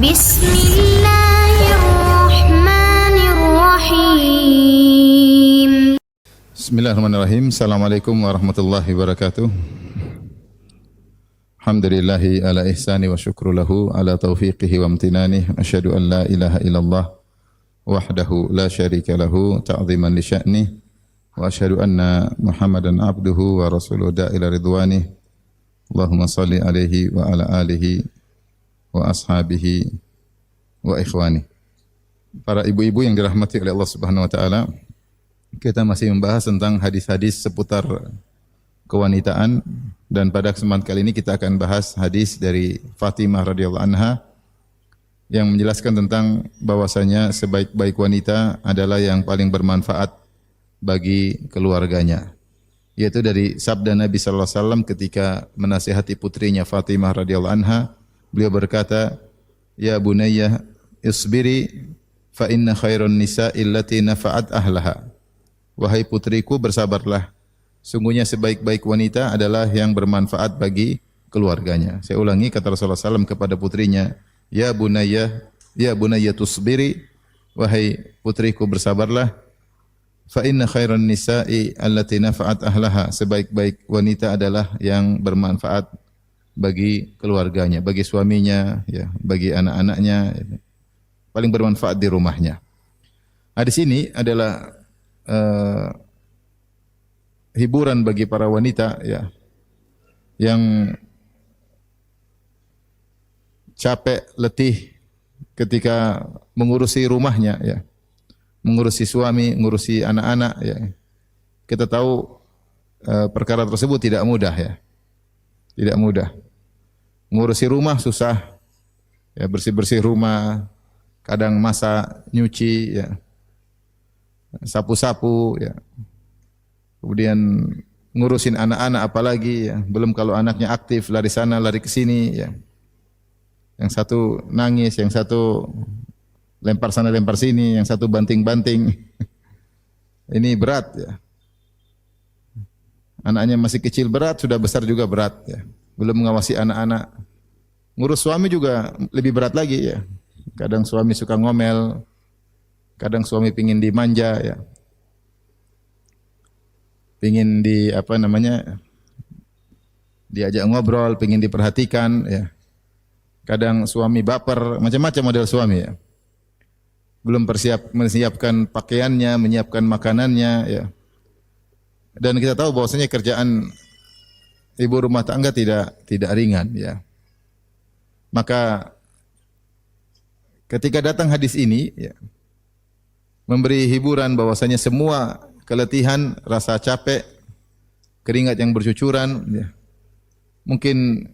Bismillahirrahmanirrahim. Bismillahirrahmanirrahim. Assalamualaikum warahmatullahi wabarakatuh. Alhamdulillahi ala ihsani wa syukru lahu ala taufiqihi wa amtinani. Asyhadu an la ilaha illallah wahdahu la syarika lahu ta'ziman li sya'nih. Wa asyhadu anna Muhammadan abduhu wa rasuluhu da'ila ridwanih. Allahumma salli alaihi wa ala alihi wa ashabihi wa ikhwani. Para ibu-ibu yang dirahmati oleh Allah Subhanahu wa taala, kita masih membahas tentang hadis-hadis seputar kewanitaan, dan pada kesempatan kali ini kita akan bahas hadis dari Fatimah radhiyallahu anha yang menjelaskan tentang bahwasanya sebaik-baik wanita adalah yang paling bermanfaat bagi keluarganya. Yaitu dari sabda Nabi sallallahu alaihi wasallam ketika menasihati putrinya Fatimah radhiyallahu anha, beliau berkata, "Ya bunayya isbiri fa inna khairan nisa'i allati nafa'at ahlaha." Wahai putriku, bersabarlah. Sungguhnya sebaik-baik wanita adalah yang bermanfaat bagi keluarganya. Saya ulangi kata Rasulullah SAW kepada putrinya, Ya bunayya tusbiri, wahai putriku bersabarlah. Fa inna khairan nisa'i allati nafa'at ahlaha. Sebaik-baik wanita adalah yang bermanfaat bagi keluarganya, bagi suaminya, ya, bagi anak-anaknya, ya, paling bermanfaat di rumahnya. Hadis ini adalah hiburan bagi para wanita, ya, yang capek, letih ketika mengurusi rumahnya, ya, mengurusi suami, mengurusi anak-anak, ya. Kita tahu perkara tersebut tidak mudah, ya, tidak mudah. Mengurusi rumah susah, ya, bersih-bersih rumah, kadang masak, nyuci, ya, sapu-sapu, ya. Kemudian ngurusin anak-anak apalagi, ya. Belum kalau anaknya aktif, lari sana, lari ke sini, ya. Yang satu nangis, yang satu lempar sana, lempar sini, yang satu banting-banting. Ini berat, ya. Anaknya masih kecil berat, sudah besar juga berat, ya. Belum mengawasi anak-anak. Ngurus suami juga lebih berat lagi, ya. Kadang suami suka ngomel, kadang suami pingin dimanja, ya. Pingin diajak ngobrol, pingin diperhatikan, ya. Kadang suami baper, macam-macam model suami, ya. Belum menyiapkan pakaiannya, menyiapkan makanannya, ya. Dan kita tahu bahwasanya kerjaan ibu rumah tangga tidak ringan, ya. Maka ketika datang hadis ini, ya, memberi hiburan bahwasanya semua keletihan, rasa capek, keringat yang bercucuran, ya, mungkin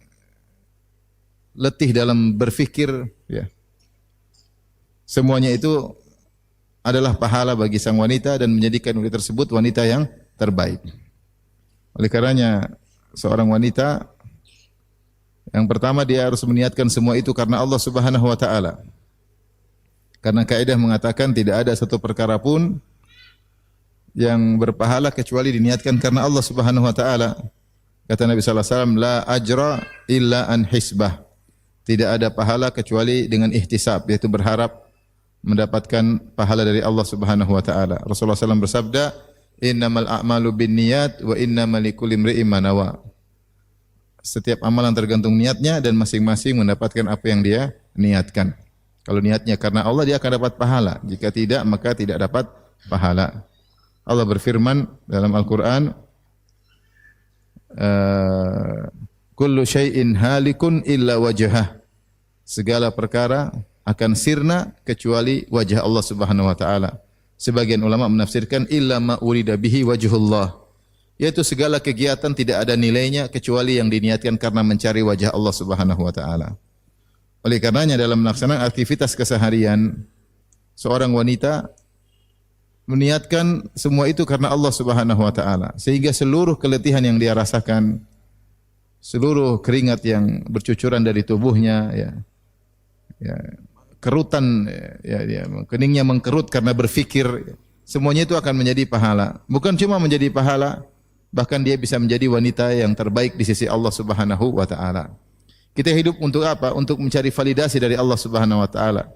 letih dalam berfikir, ya, semuanya itu adalah pahala bagi sang wanita dan menjadikan wanita tersebut wanita yang terbaik. Oleh karenanya seorang wanita, yang pertama dia harus meniatkan semua itu karena Allah Subhanahu wa taala. Karena kaidah mengatakan tidak ada satu perkara pun yang berpahala kecuali diniatkan karena Allah Subhanahu wa taala. Kata Nabi sallallahu alaihi wasallam, la ajra illa an hisbah. Tidak ada pahala kecuali dengan ihtisab, yaitu berharap mendapatkan pahala dari Allah Subhanahu wa taala. Rasulullah SAW bersabda, "Innamal a'malu binniyat wa innamal likulli imri'in ma nawa." Setiap amalan tergantung niatnya dan masing-masing mendapatkan apa yang dia niatkan. Kalau niatnya karena Allah, dia akan dapat pahala. Jika tidak, maka tidak dapat pahala. Allah berfirman dalam Al-Quran, kullu syai'in halikun illa wajhah. Segala perkara akan sirna kecuali wajah Allah Subhanahu wa taala. Sebagian ulama menafsirkan illa ma urida bihi wajhullah, yaitu segala kegiatan tidak ada nilainya kecuali yang diniatkan karena mencari wajah Allah Subhanahu wa taala. Oleh karenanya dalam melaksanakan aktivitas keseharian, seorang wanita meniatkan semua itu karena Allah Subhanahu wa taala, sehingga seluruh keletihan yang dia rasakan, seluruh keringat yang bercucuran dari tubuhnya, ya, kerutan, ya, keningnya mengkerut karena berfikir, semuanya itu akan menjadi pahala. Bukan cuma menjadi pahala, bahkan dia bisa menjadi wanita yang terbaik di sisi Allah Subhanahu wa taala. Kita hidup untuk apa? Untuk mencari validasi dari Allah Subhanahu wa taala.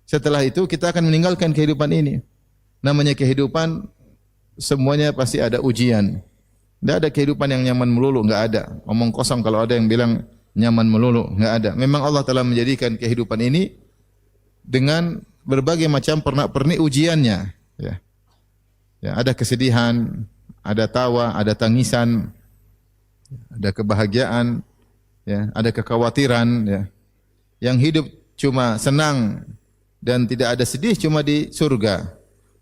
Setelah itu kita akan meninggalkan kehidupan ini. Namanya kehidupan semuanya pasti ada ujian. Tidak ada kehidupan yang nyaman melulu, enggak ada. Omong kosong kalau ada yang bilang nyaman melulu, enggak ada. Memang Allah telah menjadikan kehidupan ini dengan berbagai macam pernak-pernik ujiannya, ya. Ya, ada kesedihan, ada tawa, ada tangisan, ada kebahagiaan, ya, ada kekhawatiran, ya. Yang hidup cuma senang dan tidak ada sedih cuma di surga.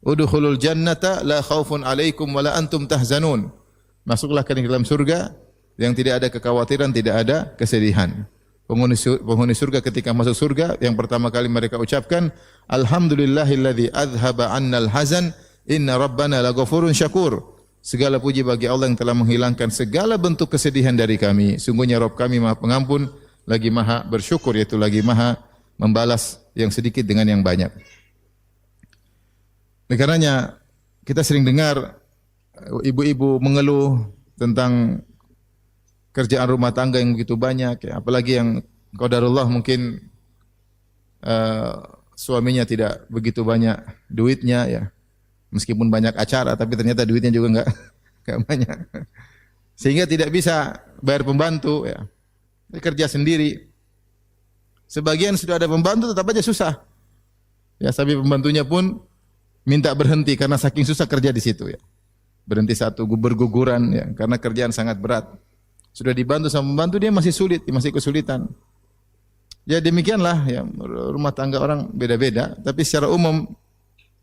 Udkhulul jannata la khaufun 'alaikum wa la antum tahzanun. Masuklah ke dalam surga yang tidak ada kekhawatiran, tidak ada kesedihan. Penghuni surga ketika masuk surga yang pertama kali mereka ucapkan, alhamdulillahilladzi adhaba 'annal hazan inna rabbana laghafurun syakur. Segala puji bagi Allah yang telah menghilangkan segala bentuk kesedihan dari kami. Sungguhnya Rabb kami Maha Pengampun, lagi Maha bersyukur, yaitu lagi Maha membalas yang sedikit dengan yang banyak. Oleh karenanya kita sering dengar ibu-ibu mengeluh tentang kerjaan rumah tangga yang begitu banyak, ya. Apalagi yang qadarullah mungkin suaminya tidak begitu banyak duitnya, ya. Meskipun banyak acara, tapi ternyata duitnya juga enggak banyak. Sehingga tidak bisa bayar pembantu, ya. Dia kerja sendiri. Sebagian sudah ada pembantu tetap aja susah. Ya, sampai pembantunya pun minta berhenti karena saking susah kerja di situ, ya. Berhenti satu, berguguran, ya, karena kerjaan sangat berat. Sudah dibantu sama pembantu, dia masih sulit, masih kesulitan. Ya demikianlah, ya, rumah tangga orang beda-beda, tapi secara umum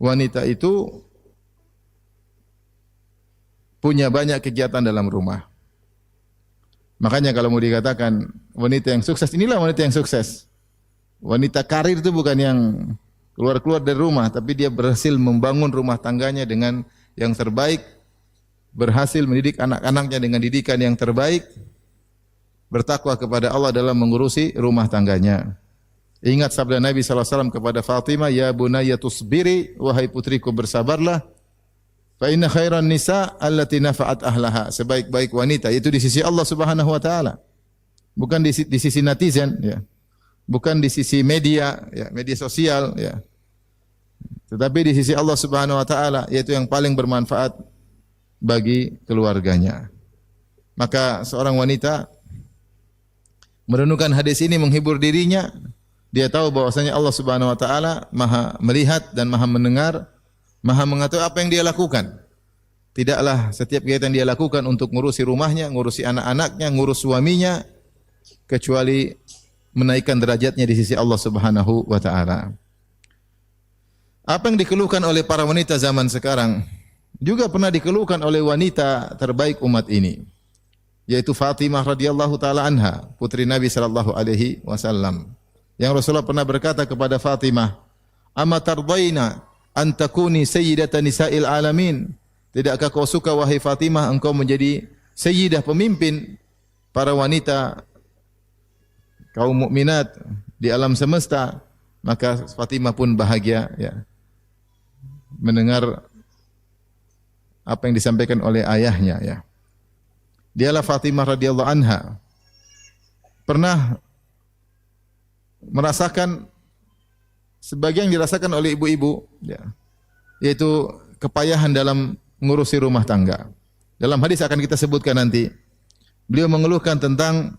wanita itu punya banyak kegiatan dalam rumah. Makanya kalau mau dikatakan wanita yang sukses, inilah wanita yang sukses. Wanita karir itu bukan yang keluar-keluar dari rumah, tapi dia berhasil membangun rumah tangganya dengan yang terbaik, berhasil mendidik anak-anaknya dengan didikan yang terbaik, bertakwa kepada Allah dalam mengurusi rumah tangganya. Ingat sabda Nabi SAW kepada Fatimah, ya bunayya tusbiri, wahai putriku bersabarlah, fa inna khairan nisa allati nafa'at ahlaha. Sebaik-baik wanita itu di sisi Allah Subhanahu wa taala. Bukan di sisi netizen, ya. Bukan di sisi media, ya, media sosial, ya. Tetapi di sisi Allah Subhanahu wa taala, yaitu yang paling bermanfaat bagi keluarganya. Maka seorang wanita merenungkan hadis ini, menghibur dirinya. Dia tahu bahwasanya Allah Subhanahu wa taala Maha melihat dan Maha mendengar, Maha mengetahui apa yang dia lakukan. Tidaklah setiap kegiatan dia lakukan untuk ngurusi rumahnya, ngurusi anak-anaknya, ngurus suaminya, kecuali menaikkan derajatnya di sisi Allah Subhanahu wa taala. Apa yang dikeluhkan oleh para wanita zaman sekarang juga pernah dikeluhkan oleh wanita terbaik umat ini, yaitu Fatimah radhiyallahu taala anha, putri Nabi sallallahu alaihi wasallam. Yang Rasulullah pernah berkata kepada Fatimah, "Ama tardaina an takuni sayyidatan nisa'il alamin?" Tidakkah kau suka wahai Fatimah engkau menjadi sayyidah, pemimpin para wanita kaum mukminat di alam semesta? Maka Fatimah pun bahagia, ya, mendengar apa yang disampaikan oleh ayahnya, ya. Dialah Fatimah radhiyallahu anha pernah merasakan sebagian dirasakan oleh ibu-ibu, ya, yaitu kepayahan dalam mengurusi rumah tangga. Dalam hadis akan kita sebutkan nanti, beliau mengeluhkan tentang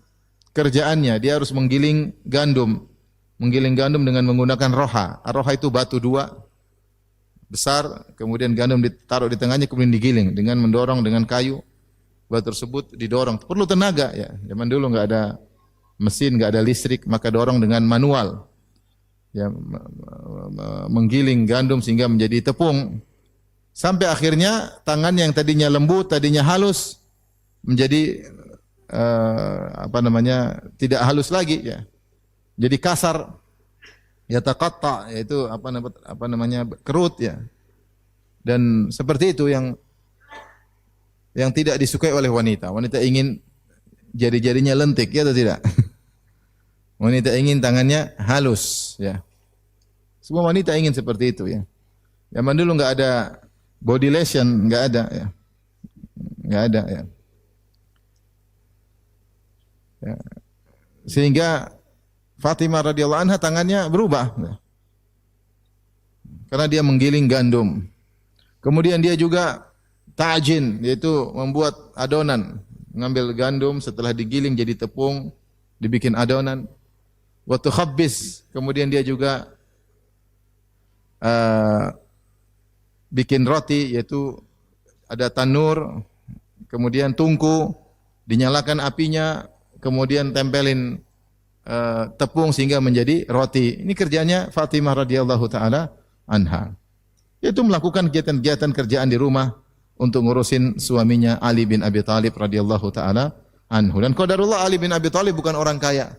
kerjaannya. Dia harus menggiling gandum dengan menggunakan roha. Roha itu batu dua besar, kemudian gandum ditaruh di tengahnya, kemudian digiling dengan mendorong dengan kayu. Batu tersebut didorong, perlu tenaga, ya. Zaman dulu enggak ada mesin, enggak ada listrik, maka dorong dengan manual, ya, menggiling gandum sehingga menjadi tepung, sampai akhirnya tangan yang tadinya lembut, tadinya halus, menjadi tidak halus lagi, ya, jadi kasar, yataqatta, yaitu kerut, ya. Dan seperti itu yang tidak disukai oleh wanita. Wanita ingin jari-jarinya lentik, ya atau tidak? Wanita ingin tangannya halus, ya. Semua wanita ingin seperti itu, ya. Zaman dulu enggak ada body lotion, enggak ada, ya. Enggak ada, ya. Ya. Sehingga Fatimah radhiyallahu anha tangannya berubah. Karena dia menggiling gandum. Kemudian dia juga ta'jin, yaitu membuat adonan. Mengambil gandum setelah digiling jadi tepung, dibikin adonan. Wa tukhabbis, kemudian dia juga bikin roti, yaitu ada tanur, kemudian tungku, dinyalakan apinya, kemudian tempelin tepung sehingga menjadi roti. Ini kerjanya Fatimah radhiyallahu taala anha. Yaitu melakukan kegiatan-kegiatan kerjaan di rumah untuk ngurusin suaminya Ali bin Abi Thalib radhiyallahu taala anhu. Dan qadarullah Ali bin Abi Thalib bukan orang kaya,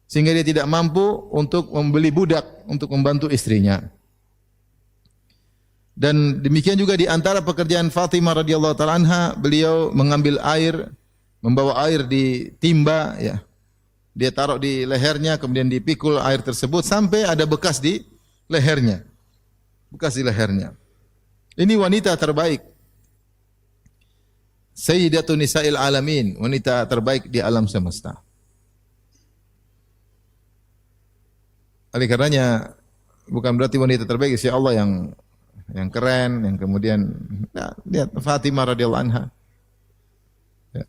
sehingga dia tidak mampu untuk membeli budak untuk membantu istrinya. Dan demikian juga di antara pekerjaan Fatimah radhiyallahu taala anha, beliau mengambil air, membawa air di timba, ya. Dia taruh di lehernya, kemudian dipikul air tersebut sampai ada bekas di lehernya. Bekas di lehernya. Ini wanita terbaik. Sayyidatun Nisa'il Alamin, wanita terbaik di alam semesta. Oleh karenanya bukan berarti wanita terbaik si Allah yang keren, yang kemudian lihat Fatimah radhiyallahu anha. Ya.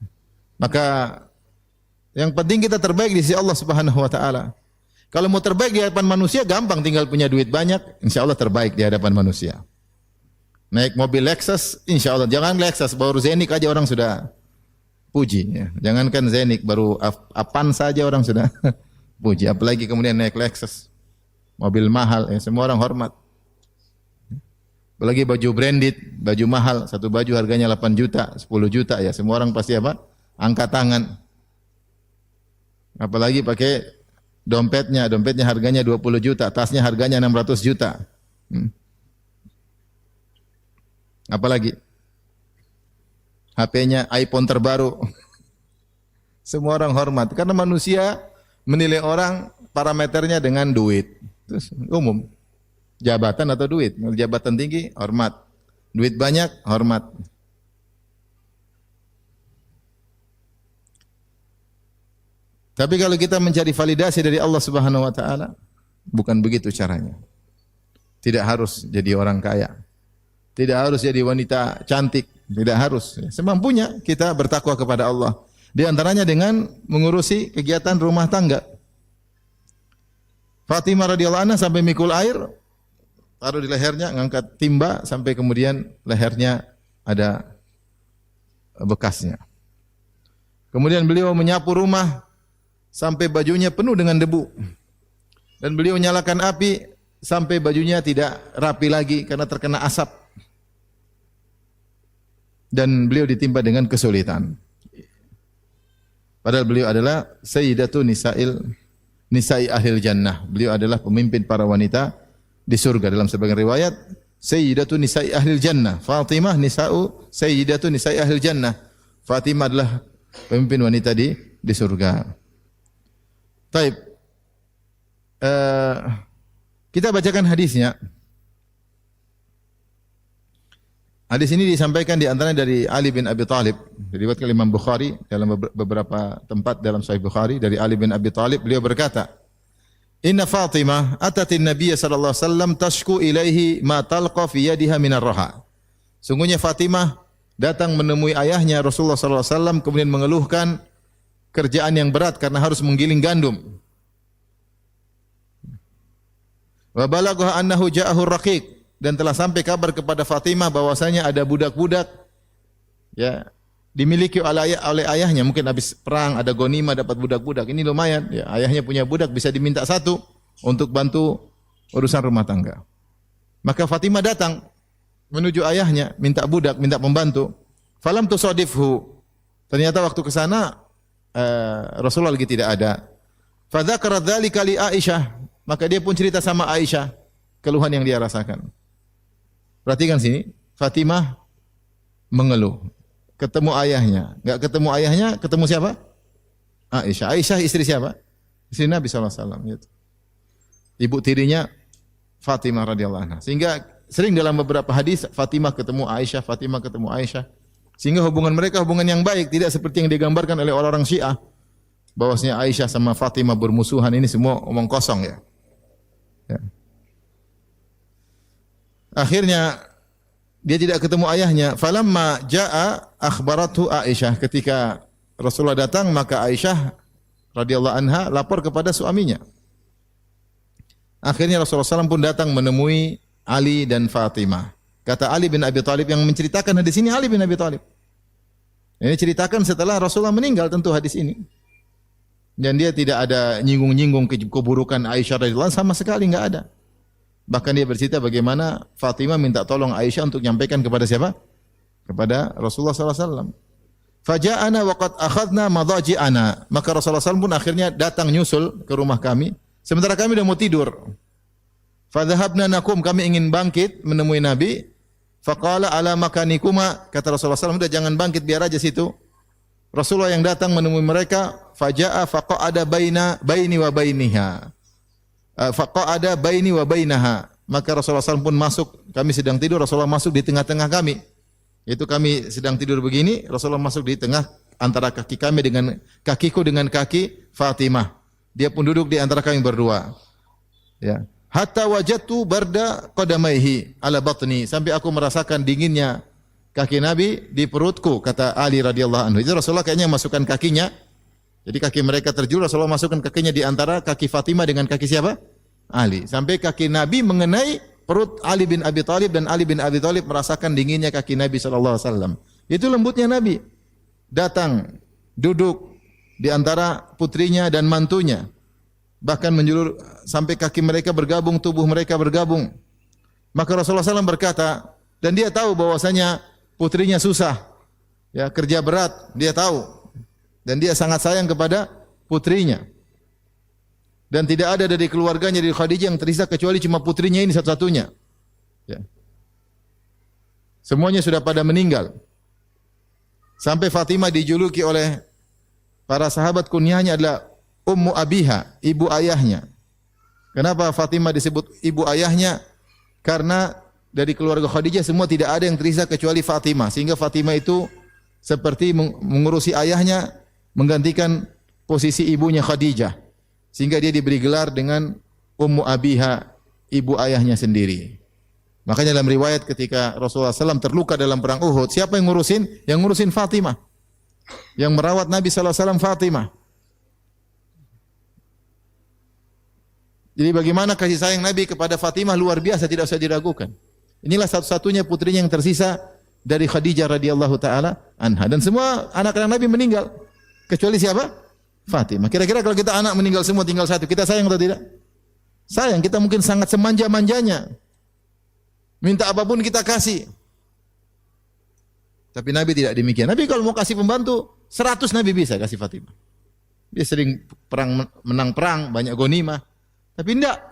Maka yang penting kita terbaik di sisi Allah Subhanahu wa taala. Kalau mau terbaik di hadapan manusia gampang, tinggal punya duit banyak, insya Allah terbaik di hadapan manusia. Naik mobil Lexus, insya Allah. Jangan Lexus, baru Zenik aja orang sudah puji. Ya. Jangankan Zenik, baru Avanza saja orang sudah puji. Apalagi kemudian naik Lexus, mobil mahal, ya, semua orang hormat. Apalagi baju branded, baju mahal, satu baju harganya 8 juta, 10 juta, ya semua orang pasti apa? Angkat tangan. Apalagi pakai dompetnya harganya 20 juta, tasnya harganya 600 juta. Apalagi HP-nya iPhone terbaru. Semua orang hormat karena manusia menilai orang parameternya dengan duit. Terus umum. Jabatan atau duit? Jabatan tinggi hormat. Duit banyak hormat. Tapi kalau kita mencari validasi dari Allah Subhanahu wa taala, bukan begitu caranya. Tidak harus jadi orang kaya. Tidak harus jadi wanita cantik, tidak harus. Semampunya kita bertakwa kepada Allah. Di antaranya dengan mengurusi kegiatan rumah tangga. Fatimah radhiyallahu anha sampai mikul air, taruh di lehernya, ngangkat timba sampai kemudian lehernya ada bekasnya. Kemudian beliau menyapu rumah sampai bajunya penuh dengan debu. Dan beliau nyalakan api sampai bajunya tidak rapi lagi karena terkena asap. Dan beliau ditimpa dengan kesulitan. Padahal beliau adalah Sayyidatu Nisa'i Ahlil Jannah. Beliau adalah pemimpin para wanita di surga. Dalam sebagian riwayat, Sayyidatu Nisa'i Ahlil Jannah. Fatimah Sayyidatu Nisa'i Ahlil Jannah. Fatimah adalah pemimpin wanita di surga. Taib. Kita bacakan hadisnya. Hadis ini disampaikan di antaranya dari Ali bin Abi Thalib, diriwayatkan Imam Bukhari dalam beberapa tempat dalam Sahih Bukhari dari Ali bin Abi Thalib, beliau berkata, "Inna Fatimah atatin Nabiy sallallahu alaihi wasallam tashku ilaihi ma talqa fi yadiha min ar-raha." Sungguhnya Fatimah datang menemui ayahnya Rasulullah sallallahu alaihi wasallam kemudian mengeluhkan kerjaan yang berat karena harus menggiling gandum. Wa balagha annahu ja'ahu raqiq, dan telah sampai kabar kepada Fatimah bahwasanya ada budak-budak ya dimiliki oleh ayahnya, mungkin habis perang ada ghanimah dapat budak-budak. Ini lumayan ya, ayahnya punya budak bisa diminta satu untuk bantu urusan rumah tangga. Maka Fatimah datang menuju ayahnya minta budak, minta pembantu. Falam tusadifhu. Ternyata waktu ke sana Rasulullah lagi tidak ada. Fadzakara dzalika li Aisyah, maka dia pun cerita sama Aisyah keluhan yang dia rasakan. Perhatikan sini, Fatimah mengeluh. Ketemu ayahnya, enggak ketemu ayahnya, ketemu siapa? Aisyah. Aisyah istri siapa? Istri Nabi sallallahu alaihi wasallam gitu. Ibu tirinya Fatimah radhiyallahu anha. Sehingga sering dalam beberapa hadis Fatimah ketemu Aisyah, Fatimah ketemu Aisyah. Sehingga hubungan mereka hubungan yang baik, tidak seperti yang digambarkan oleh orang-orang Syiah. bahwasanya Aisyah sama Fatimah bermusuhan, ini semua omong kosong ya. Ya. Akhirnya dia tidak ketemu ayahnya. Falamma jaa akhbarathu Aisyah. Ketika Rasulullah datang, maka Aisyah radhiyallahu anha lapor kepada suaminya. Akhirnya Rasulullah SAW pun datang menemui Ali dan Fatimah. Kata Ali bin Abi Thalib, yang menceritakan hadis ini Ali bin Abi Thalib. Ini ceritakan setelah Rasulullah meninggal tentu hadis ini. Dan dia tidak ada nyinggung-nyinggung keburukan Aisyah radhiyallahu anha, sama sekali enggak ada. Bahkan dia bercerita bagaimana Fatimah minta tolong Aisyah untuk menyampaikan kepada siapa? Kepada Rasulullah SAW. Faja'ana wa qad akhadna madaji'ana. Maka Rasulullah SAW pun akhirnya datang nyusul ke rumah kami. Sementara kami sudah mau tidur. Fadhahabna nakum, kami ingin bangkit menemui Nabi. Faqala ala makanikuma, kata Rasulullah SAW, sudah jangan bangkit, biar aja situ. Rasulullah yang datang menemui mereka. Faja'a faqa'ada baini wa bainiha. Faqa'ada baini wa bainaha. Maka Rasulullah SAW pun masuk, kami sedang tidur, Rasulullah masuk di tengah-tengah kami. Itu kami sedang tidur begini, Rasulullah masuk di tengah antara kaki kami dengan kakiku dengan kaki Fatimah. Dia pun duduk di antara kami berdua. Ya. Hatta wajadtu barda qadamaihi ala batni, sampai aku merasakan dinginnya kaki Nabi di perutku, kata Ali radhiyallahu anhu. Itu Rasulullah kayaknya masukkan kakinya. Jadi kaki mereka terjulur, Rasulullah masukkan kakinya di antara kaki Fatimah dengan kaki siapa? Ali. Sampai kaki Nabi mengenai perut Ali bin Abi Thalib, dan Ali bin Abi Thalib merasakan dinginnya kaki Nabi SAW. Itu lembutnya Nabi. Datang, duduk di antara putrinya dan mantunya. Bahkan menjulur sampai kaki mereka bergabung, tubuh mereka bergabung. Maka Rasulullah SAW berkata, dan dia tahu bahwasanya putrinya susah, ya, kerja berat, dia tahu. Dan dia sangat sayang kepada putrinya. Dan tidak ada dari keluarganya, dari Khadijah, yang tersisa kecuali cuma putrinya ini satu-satunya. Ya. Semuanya sudah pada meninggal. Sampai Fatimah dijuluki oleh para sahabat, kunyahnya adalah Ummu Abiha, ibu ayahnya. Kenapa Fatimah disebut ibu ayahnya? Karena dari keluarga Khadijah semua tidak ada yang tersisa kecuali Fatimah. Sehingga Fatimah itu seperti mengurusi ayahnya, menggantikan posisi ibunya Khadijah. Sehingga dia diberi gelar dengan Ummu Abiha, ibu ayahnya sendiri. Makanya dalam riwayat ketika Rasulullah SAW terluka dalam perang Uhud, siapa yang ngurusin? Yang ngurusin Fatimah. Yang merawat Nabi SAW Fatimah. Jadi bagaimana kasih sayang Nabi kepada Fatimah luar biasa, tidak usah diragukan. Inilah satu-satunya putrinya yang tersisa dari Khadijah radhiyallahu taala anha, dan semua anak-anak Nabi meninggal kecuali siapa? Fatimah. Kira-kira kalau kita anak meninggal semua tinggal satu, kita sayang atau tidak? Sayang, kita mungkin sangat semanja-manjanya. Minta apapun kita kasih. Tapi Nabi tidak demikian. Nabi kalau mau kasih pembantu 100 Nabi bisa kasih Fatimah. Dia sering menang perang, banyak ghanimah. Tapi enggak.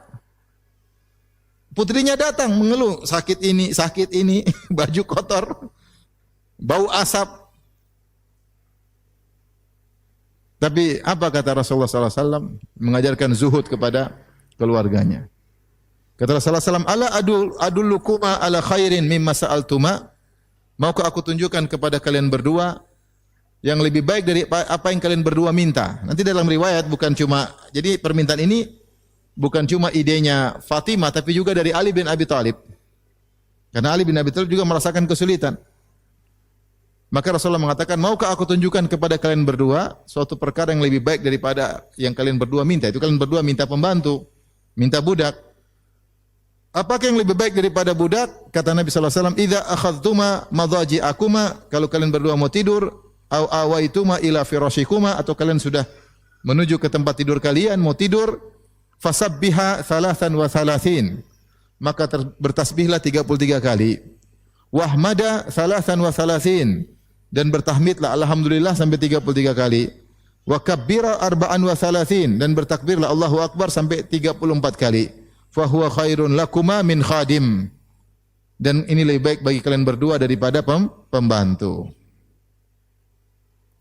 Putrinya datang mengeluh, sakit ini, baju kotor, bau asap. Tapi apa kata Rasulullah SAW? Mengajarkan zuhud kepada keluarganya. Kata Rasulullah SAW, ala adullukuma ala khairin mimma sa'altuma. Maukah aku tunjukkan kepada kalian berdua yang lebih baik dari apa yang kalian berdua minta? Nanti dalam riwayat bukan cuma, jadi permintaan ini bukan cuma idenya Fatimah, tapi juga dari Ali bin Abi Thalib. Karena Ali bin Abi Thalib juga merasakan kesulitan. Maka Rasulullah mengatakan, maukah aku tunjukkan kepada kalian berdua suatu perkara yang lebih baik daripada yang kalian berdua minta? Itu kalian berdua minta pembantu, minta budak. Apakah yang lebih baik daripada budak? Kata Nabi SAW, idza akhadtuma madaji'akuma, kalau kalian berdua mau tidur, au awaituma ila firashikuma, atau kalian sudah menuju ke tempat tidur kalian, mau tidur, fasabbiha thalathan wa thalathin, maka bertasbihlah 33 kali. Wahmada thalathan wa thalathin, dan bertahmidlah alhamdulillah sampai 33 kali. Wa kabbira arba'an wa thalathin, dan bertakbirlah Allahu Akbar sampai 34 kali. Fa huwa khairun lakuma min khadim, dan ini lebih baik bagi kalian berdua daripada pembantu.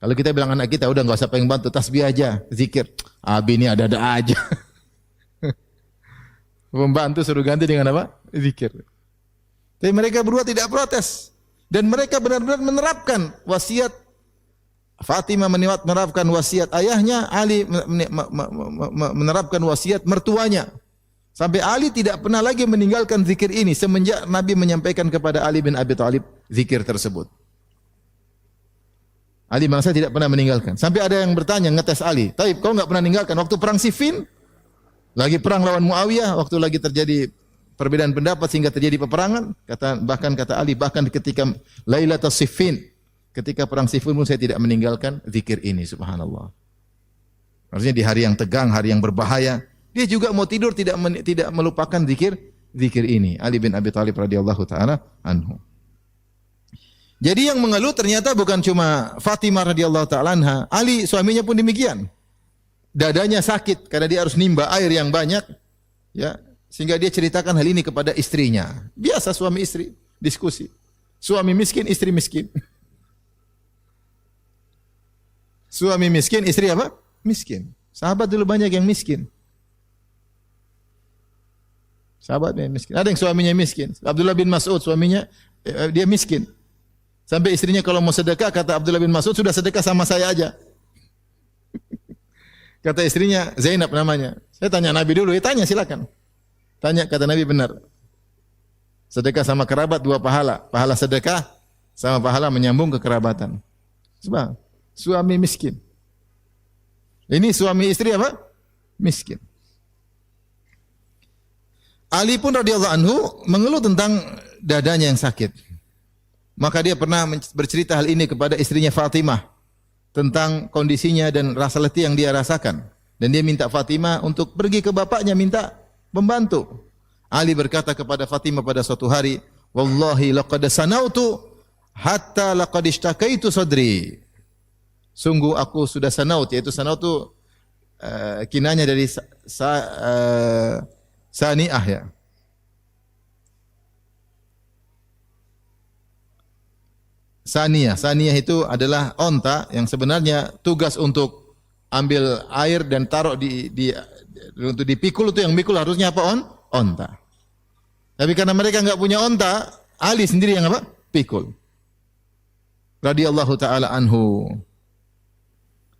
Kalau kita bilang anak kita, udah enggak usah pengen bantu, tasbih aja, zikir. Abi ini ada-ada aja. Pembantu suruh ganti dengan apa? Zikir. Tapi mereka berdua tidak protes. Dan mereka benar-benar menerapkan wasiat Fatimah menerapkan wasiat ayahnya, Ali menerapkan wasiat mertuanya. Sampai Ali tidak pernah lagi meninggalkan zikir ini semenjak Nabi menyampaikan kepada Ali bin Abi Thalib zikir tersebut. Ali bangsa tidak pernah meninggalkan. Sampai ada yang bertanya, ngetes Ali, "Taib, kau enggak pernah meninggalkan waktu perang Siffin? Lagi perang lawan Muawiyah, waktu lagi terjadi perbedaan pendapat sehingga terjadi peperangan, bahkan kata Ali, bahkan ketika Lailatul Siffin, ketika perang Siffin pun saya tidak meninggalkan zikir ini." Subhanallah. Artinya di hari yang tegang, hari yang berbahaya, dia juga mau tidur tidak melupakan zikir ini. Ali bin Abi Thalib radhiyallahu taala anhu. Jadi yang mengeluh ternyata bukan cuma Fatimah radhiyallahu taala anha, Ali suaminya pun demikian. Dadanya sakit karena dia harus nimba air yang banyak, ya, sehingga dia ceritakan hal ini kepada istrinya. Biasa suami istri diskusi. Suami miskin, istri miskin. Suami miskin, istri apa? Miskin. Sahabat dulu banyak yang miskin. Sahabat yang miskin. Ada yang suaminya miskin. Abdullah bin Mas'ud suaminya dia miskin. Sampai istrinya kalau mau sedekah, kata Abdullah bin Mas'ud, sudah sedekah sama saya aja. Kata istrinya, Zainab namanya. Saya tanya Nabi dulu, ya tanya silakan. Tanya, kata Nabi benar. Sedekah sama kerabat 2 pahala. Pahala sedekah sama pahala menyambung kekerabatan. Sebab suami miskin. Ini suami istri apa? Miskin. Ali pun radhiyallahu anhu mengeluh tentang dadanya yang sakit. Maka dia pernah bercerita hal ini kepada istrinya Fatimah tentang kondisinya dan rasa letih yang dia rasakan. Dan dia minta Fatimah untuk pergi ke bapaknya minta pembantu. Ali berkata kepada Fatimah pada suatu hari, "Wallahi laqad sanautu hatta laqad ishtakaitu sadri." Sungguh aku sudah sanaut, yaitu sanaut itu kinanya dari sani'ah ya. Saniyah itu adalah onta yang sebenarnya tugas untuk ambil air dan taruh untuk dipikul, itu yang mikul harusnya apa? Onta. Tapi karena mereka enggak punya onta, Ali sendiri yang apa? Pikul. Radhiyallahu taala anhu.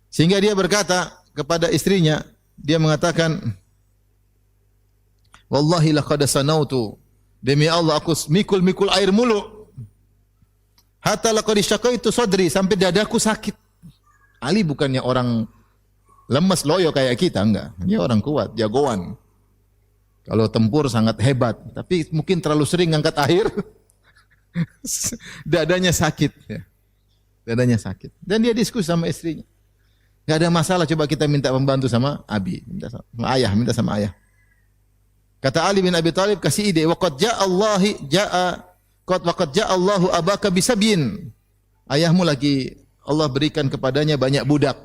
Sehingga dia berkata kepada istrinya, dia mengatakan, "Wallahi laqad sanautu." Demi Allah aku mikul air mulu. Hatta laqad syaqaitu sadri, sampai dadaku sakit. Ali bukannya orang lemes loyo kayak kita, enggak. Dia orang kuat, jagoan. Kalau tempur sangat hebat, tapi mungkin terlalu sering angkat air. Dadanya sakit ya. Dadanya sakit. Dan dia diskusi sama istrinya. Enggak ada masalah, coba kita minta pembantu sama Abi, minta sama ayah. Kata Ali bin Abi Thalib kasih ide, waqad ja'a Allahu abaka bisabyin. Ayahmu lagi Allah berikan kepadanya banyak budak.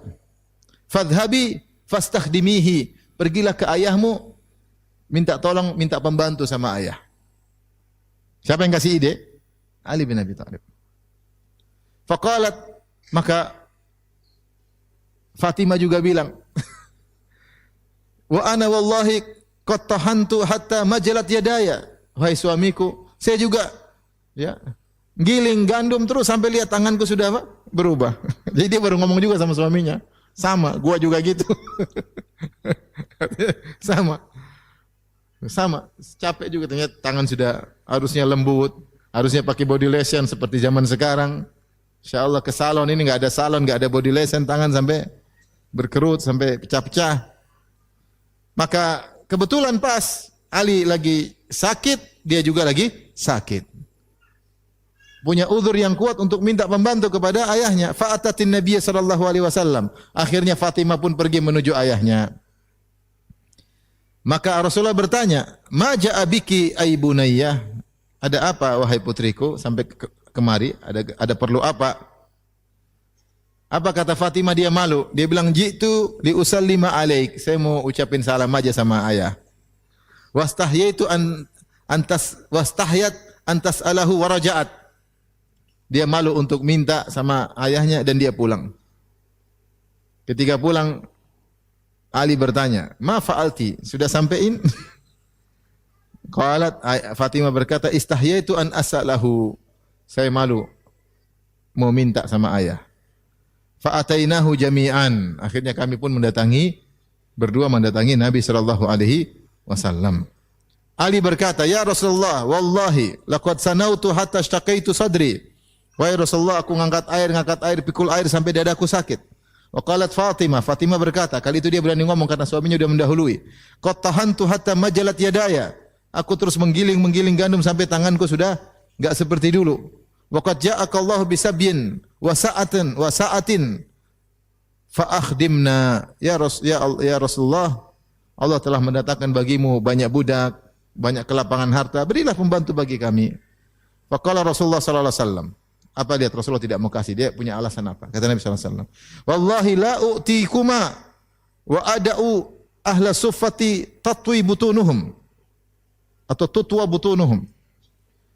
Fadhhabi fastakhdimihi. Pergilah ke ayahmu, minta tolong, minta pembantu sama ayah. Siapa yang kasih ide? Ali bin Abi Thalib. Faqalat, maka Fatimah juga bilang, "Wa ana wallahi qad tahantu hatta majalat yadaya." Wahai suamiku, saya juga ya giling gandum terus sampai lihat tanganku sudah apa? Berubah. Jadi dia baru ngomong juga sama suaminya. Sama, gua juga gitu. Sama. Capek juga ternyata, tangan sudah harusnya lembut, harusnya pakai body lotion seperti zaman sekarang. Insyaallah ke salon ini enggak ada salon, enggak ada body lotion, tangan sampai berkerut, sampai pecah-pecah. Maka kebetulan pas Ali lagi sakit, dia juga lagi sakit. Punya uzur yang kuat untuk minta pembantu kepada ayahnya. Fa'atatin Nabiy sallallahu alaihi wasallam. Akhirnya Fatimah pun pergi menuju ayahnya. Maka Rasulullah bertanya, "Ma ja'a biki ay bunayyah?" Ada apa wahai putriku sampai kemari? Ada perlu apa? Apa kata Fatimah? Dia malu. Dia bilang, "Jitu li usallima alaik." Saya mau ucapin salam aja sama ayah. Wastahyaitu wastahyat antas alahu waraja'at. Dia malu untuk minta sama ayahnya dan dia pulang. Ketika pulang, Ali bertanya, "Ma fa'alti?" Sudah sampaiin? Qalat, Fatimah berkata, "Istahyaitu an as'alahu." Saya malu mau minta sama ayah. Fa atainahu jami'an. Akhirnya kami pun berdua mendatangi Nabi sallallahu alaihi wasallam. Ali berkata, "Ya Rasulullah, wallahi laqad sanautu hatta ishtaqaitu sadri." Wahai Rasulullah, aku ngangkat air, pikul air sampai dadaku sakit. Wa qalat Fatimah berkata, kali itu dia berani ngomong karena suaminya sudah mendahului. Qad tahantu hatta majalat yadaya. Aku terus menggiling gandum sampai tanganku sudah enggak seperti dulu. Wa qad ja'aka Allah bisabyin wa sa'atin fa akhdimna. Ya Rasulullah, Allah telah mendatangkan bagimu banyak budak, banyak kelapangan harta, berilah pembantu bagi kami. Faqala Rasulullah sallallahu alaihi wasallam. Apa lihat Rasulullah tidak mau kasih, dia punya alasan apa? Kata Nabi sallallahu alaihi wasallam, "Wallahi la u'tikuma wa ada'u ahla suffati tatwi butunuhum atau tutwa butunuhum."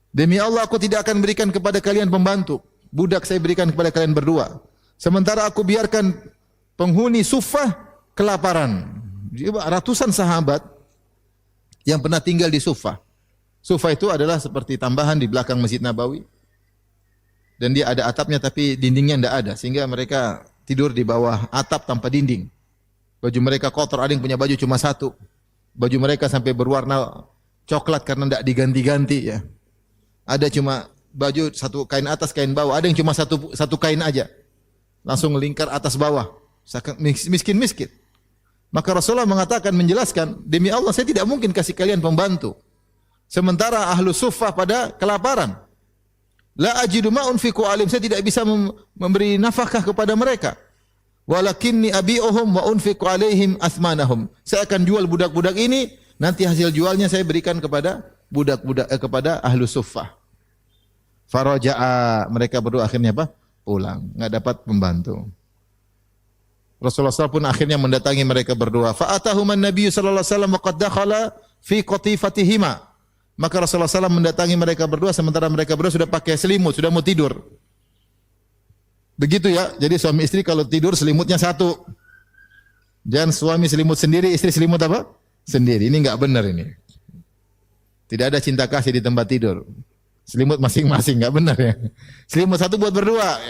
Demi Allah aku tidak akan berikan kepada kalian pembantu, budak saya berikan kepada kalian berdua. Sementara aku biarkan penghuni Suffah kelaparan. Ratusan sahabat yang pernah tinggal di Suffah. Suffah itu adalah seperti tambahan di belakang Masjid Nabawi. Dan dia ada atapnya tapi dindingnya tidak ada. Sehingga mereka tidur di bawah atap tanpa dinding. Baju mereka kotor, ada yang punya baju cuma satu. Baju mereka sampai berwarna coklat karena tidak diganti-ganti. Ya. Ada cuma baju satu kain atas, kain bawah. Ada yang cuma satu kain aja. Langsung lingkar atas bawah. Miskin-miskin. Maka Rasulullah mengatakan, menjelaskan, demi Allah saya tidak mungkin kasih kalian pembantu. Sementara ahlu suffah pada kelaparan. La ajidu ma unfiqu alim, saya tidak bisa memberi nafkah kepada mereka. Walakinni abi'uhum wa unfiqu alaihim athmanahum. Saya akan jual budak-budak ini, nanti hasil jualnya saya berikan kepada kepada ahlu suffah. Faraja'a, mereka berdua akhirnya apa? Pulang, enggak dapat pembantu. Rasulullah SAW pun akhirnya mendatangi mereka berdua. Fa'atahuman Nabi sallallahu alaihi wasallam wa qad dakhala fi qatifatihima. Maka Rasulullah SAW mendatangi mereka berdua sementara mereka berdua sudah pakai selimut, sudah mau tidur. Begitu ya. Jadi suami istri kalau tidur selimutnya satu. Jangan suami selimut sendiri, istri selimut apa? Sendiri. Ini enggak benar ini. Tidak ada cinta kasih di tempat tidur. Selimut masing-masing, enggak benar ya. Selimut satu buat berdua.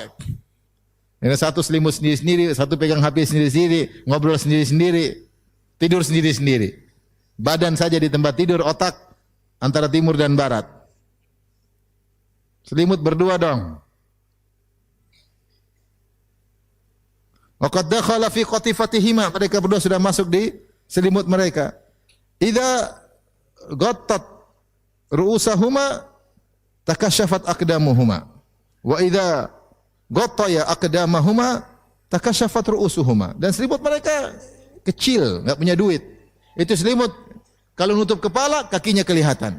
Ini satu selimut sendiri-sendiri, satu pegang HP sendiri-sendiri, ngobrol sendiri-sendiri, tidur sendiri-sendiri. Badan saja di tempat tidur, otak antara timur dan barat. Selimut berdua dong. Waqad dakhala fi qatifatihima, mereka berdua sudah masuk di selimut mereka. Idza ghattat ru'usahuma takashafat aqdamuhuma wa idza ghattaya aqdamahuma takashafat ru'usuhuma. Dan selimut mereka kecil, enggak punya duit. Itu selimut kalau nutup kepala, kakinya kelihatan.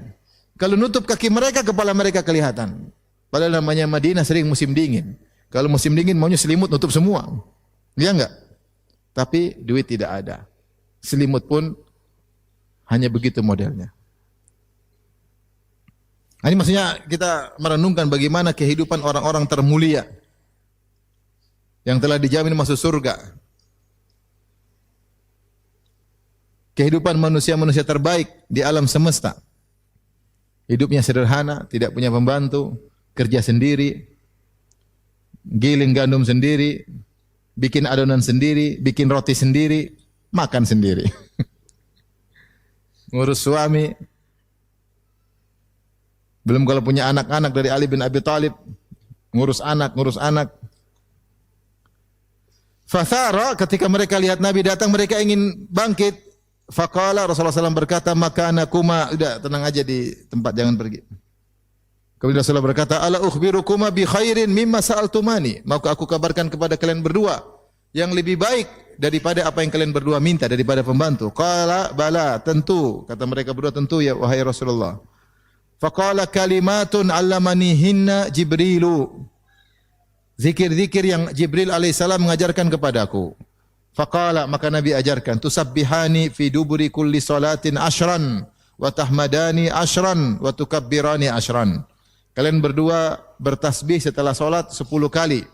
Kalau nutup kaki mereka, kepala mereka kelihatan. Padahal namanya Madinah sering musim dingin. Kalau musim dingin maunya selimut nutup semua. Iya enggak? Tapi duit tidak ada. Selimut pun hanya begitu modelnya. Ini maksudnya kita merenungkan bagaimana kehidupan orang-orang termulia yang telah dijamin masuk surga. Kehidupan manusia-manusia terbaik di alam semesta. Hidupnya sederhana, tidak punya pembantu, kerja sendiri, giling gandum sendiri, bikin adonan sendiri, bikin roti sendiri, makan sendiri. Ngurus suami. Belum kalau punya anak-anak dari Ali bin Abi Thalib, ngurus anak. Fathara, ketika mereka lihat Nabi datang, mereka ingin bangkit. Faqala, Rasulullah SAW berkata, makanakuma, udah tenang aja di tempat, jangan pergi. Kemudian Rasulullah berkata, ala ukhbirukuma bi khairin mimma sa'altumani. Maukah aku kabarkan kepada kalian berdua yang lebih baik daripada apa yang kalian berdua minta daripada pembantu. Qala bala, tentu. Kata mereka berdua, tentu ya wahai Rasulullah. Faqala kalimatun 'allamanihinna Jibrilu. Zikir-zikir yang Jibril alaihissalam mengajarkan kepadaku. Faqala, maka Nabi ajarkan, tusabbihani fi duburi kulli salatin ashran wa tahmadani ashran wa tukabbirani ashran. Kalian berdua bertasbih setelah salat 10 kali.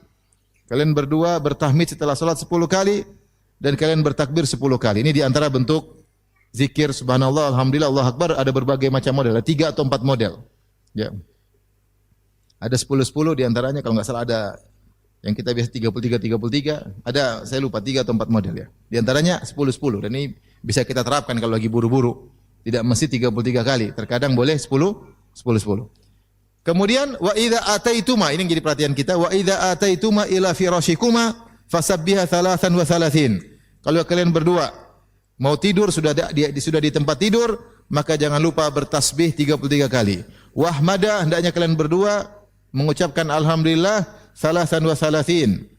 Kalian berdua bertahmid setelah salat 10 kali dan kalian bertakbir 10 kali. Ini di antara bentuk zikir subhanallah, alhamdulillah, Allahu akbar, ada berbagai macam model, ada 3 atau 4 model. Ya. Ada 10 di antaranya kalau enggak salah ada Yang kita biasa 33, ada saya lupa 3 atau 4 model ya. Di antaranya 10 dan ini bisa kita terapkan kalau lagi buru-buru. Tidak mesti 33 kali, terkadang boleh 10. Kemudian wa idza ataituma, ini yang jadi perhatian kita, wa idza ataituma ila firasyikuma fasabbiha 33. Kalau kalian berdua mau tidur sudah di tempat tidur, maka jangan lupa bertasbih 33 kali. Wahmada, hendaknya kalian berdua mengucapkan alhamdulillah 33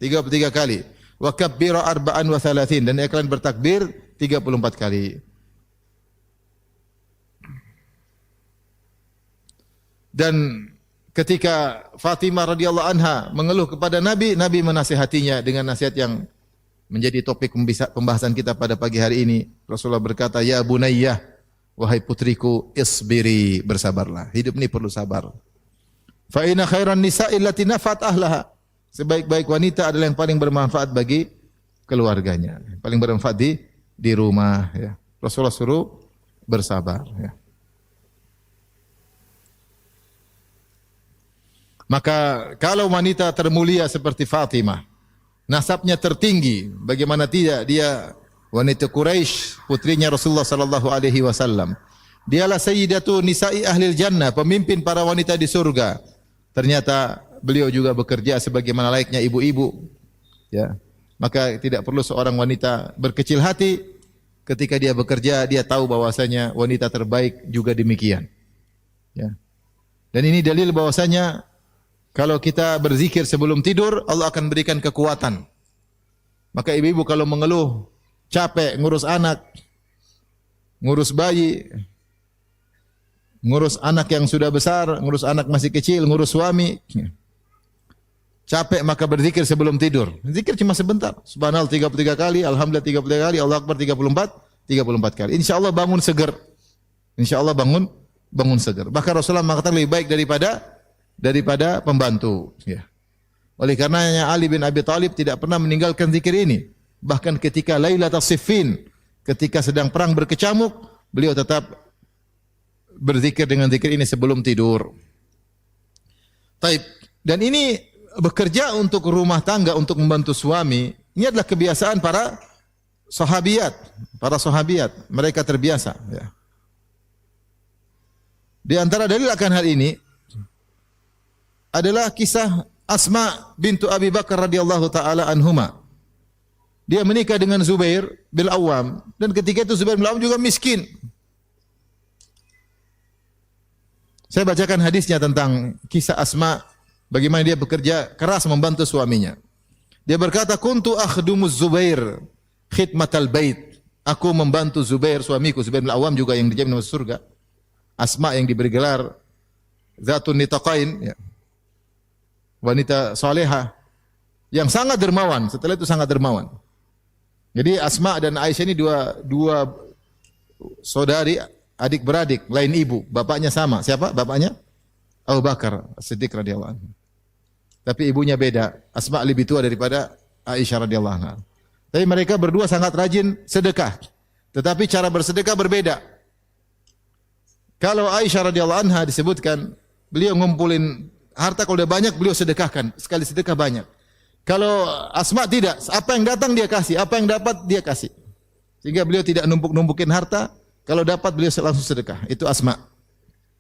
kali. Wa kabbira 34 dan kalian bertakbir 34 kali. Dan ketika Fatimah radhiyallahu anha mengeluh kepada Nabi, Nabi menasihatinya dengan nasihat yang menjadi topik pembahasan kita pada pagi hari ini. Rasulullah berkata, "Ya bunayyah, wahai putriku, isbiri, bersabarlah. Hidup ini perlu sabar. Fa inna khairan nisa'i allati nafat ahlaha." Sebaik-baik wanita adalah yang paling bermanfaat bagi keluarganya, paling bermanfaat di rumah ya. Rasulullah suruh bersabar ya. Maka kalau wanita termulia seperti Fatimah, nasabnya tertinggi, bagaimana tidak, dia wanita Quraisy, putrinya Rasulullah sallallahu alaihi wasallam. Dialah sayyidatu nisa'i ahlil jannah, pemimpin para wanita di surga. Ternyata beliau juga bekerja sebagaimana layaknya ibu-ibu. Ya. Maka tidak perlu seorang wanita berkecil hati ketika dia bekerja, dia tahu bahwasanya wanita terbaik juga demikian. Ya. Dan ini dalil bahwasanya kalau kita berzikir sebelum tidur, Allah akan berikan kekuatan. Maka ibu-ibu kalau mengeluh, capek ngurus anak, ngurus bayi, ngurus anak yang sudah besar, ngurus anak masih kecil, ngurus suami, capek maka berzikir sebelum tidur. Zikir cuma sebentar. Subhanallah 33 kali, alhamdulillah 33 kali, Allah Akbar 34 kali. Insyaallah bangun seger. Insyaallah bangun seger. Bahkan Rasulullah mengatakan lebih baik daripada pembantu ya. Oleh karenanya Ali bin Abi Thalib tidak pernah meninggalkan zikir ini. Bahkan ketika Lailatul Siffin, ketika sedang perang berkecamuk, beliau tetap berzikir dengan zikir ini sebelum tidur. Taib. Dan ini bekerja untuk rumah tangga, untuk membantu suami. Ini adalah kebiasaan para sahabiat. Mereka terbiasa ya. Di antara dalil akan hal ini adalah kisah Asma bintu Abi Bakar radhiyallahu taala anhuma. Dia menikah dengan Zubair bin Awam dan ketika itu Zubair bin Awam juga miskin. Saya bacakan hadisnya tentang kisah Asma, bagaimana dia bekerja keras membantu suaminya. Dia berkata, "Kuntu akhdumuz Zubair khidmatal bait." Aku membantu Zubair, suamiku Zubair bin Awam juga yang dijamin masuk surga. Asma yang diberi gelar Zatun Nitaqain ya. Wanita salehah yang sangat dermawan, setelah itu sangat dermawan. Jadi Asma dan Aisyah ini dua saudari, adik beradik, lain ibu, bapaknya sama. Siapa bapaknya? Abu Bakar As-Siddiq radhiyallahu anhu. Tapi ibunya beda. Asma lebih tua daripada Aisyah radhiyallahu anha. Tapi mereka berdua sangat rajin sedekah. Tetapi cara bersedekah berbeda. Kalau Aisyah radhiyallahu anha disebutkan beliau ngumpulin harta, kalau udah banyak beliau sedekahkan, sekali sedekah banyak. Kalau Asma tidak, apa yang datang dia kasih, apa yang dapat dia kasih. Sehingga beliau tidak numpuk-numpukin harta, kalau dapat beliau langsung sedekah. Itu Asma.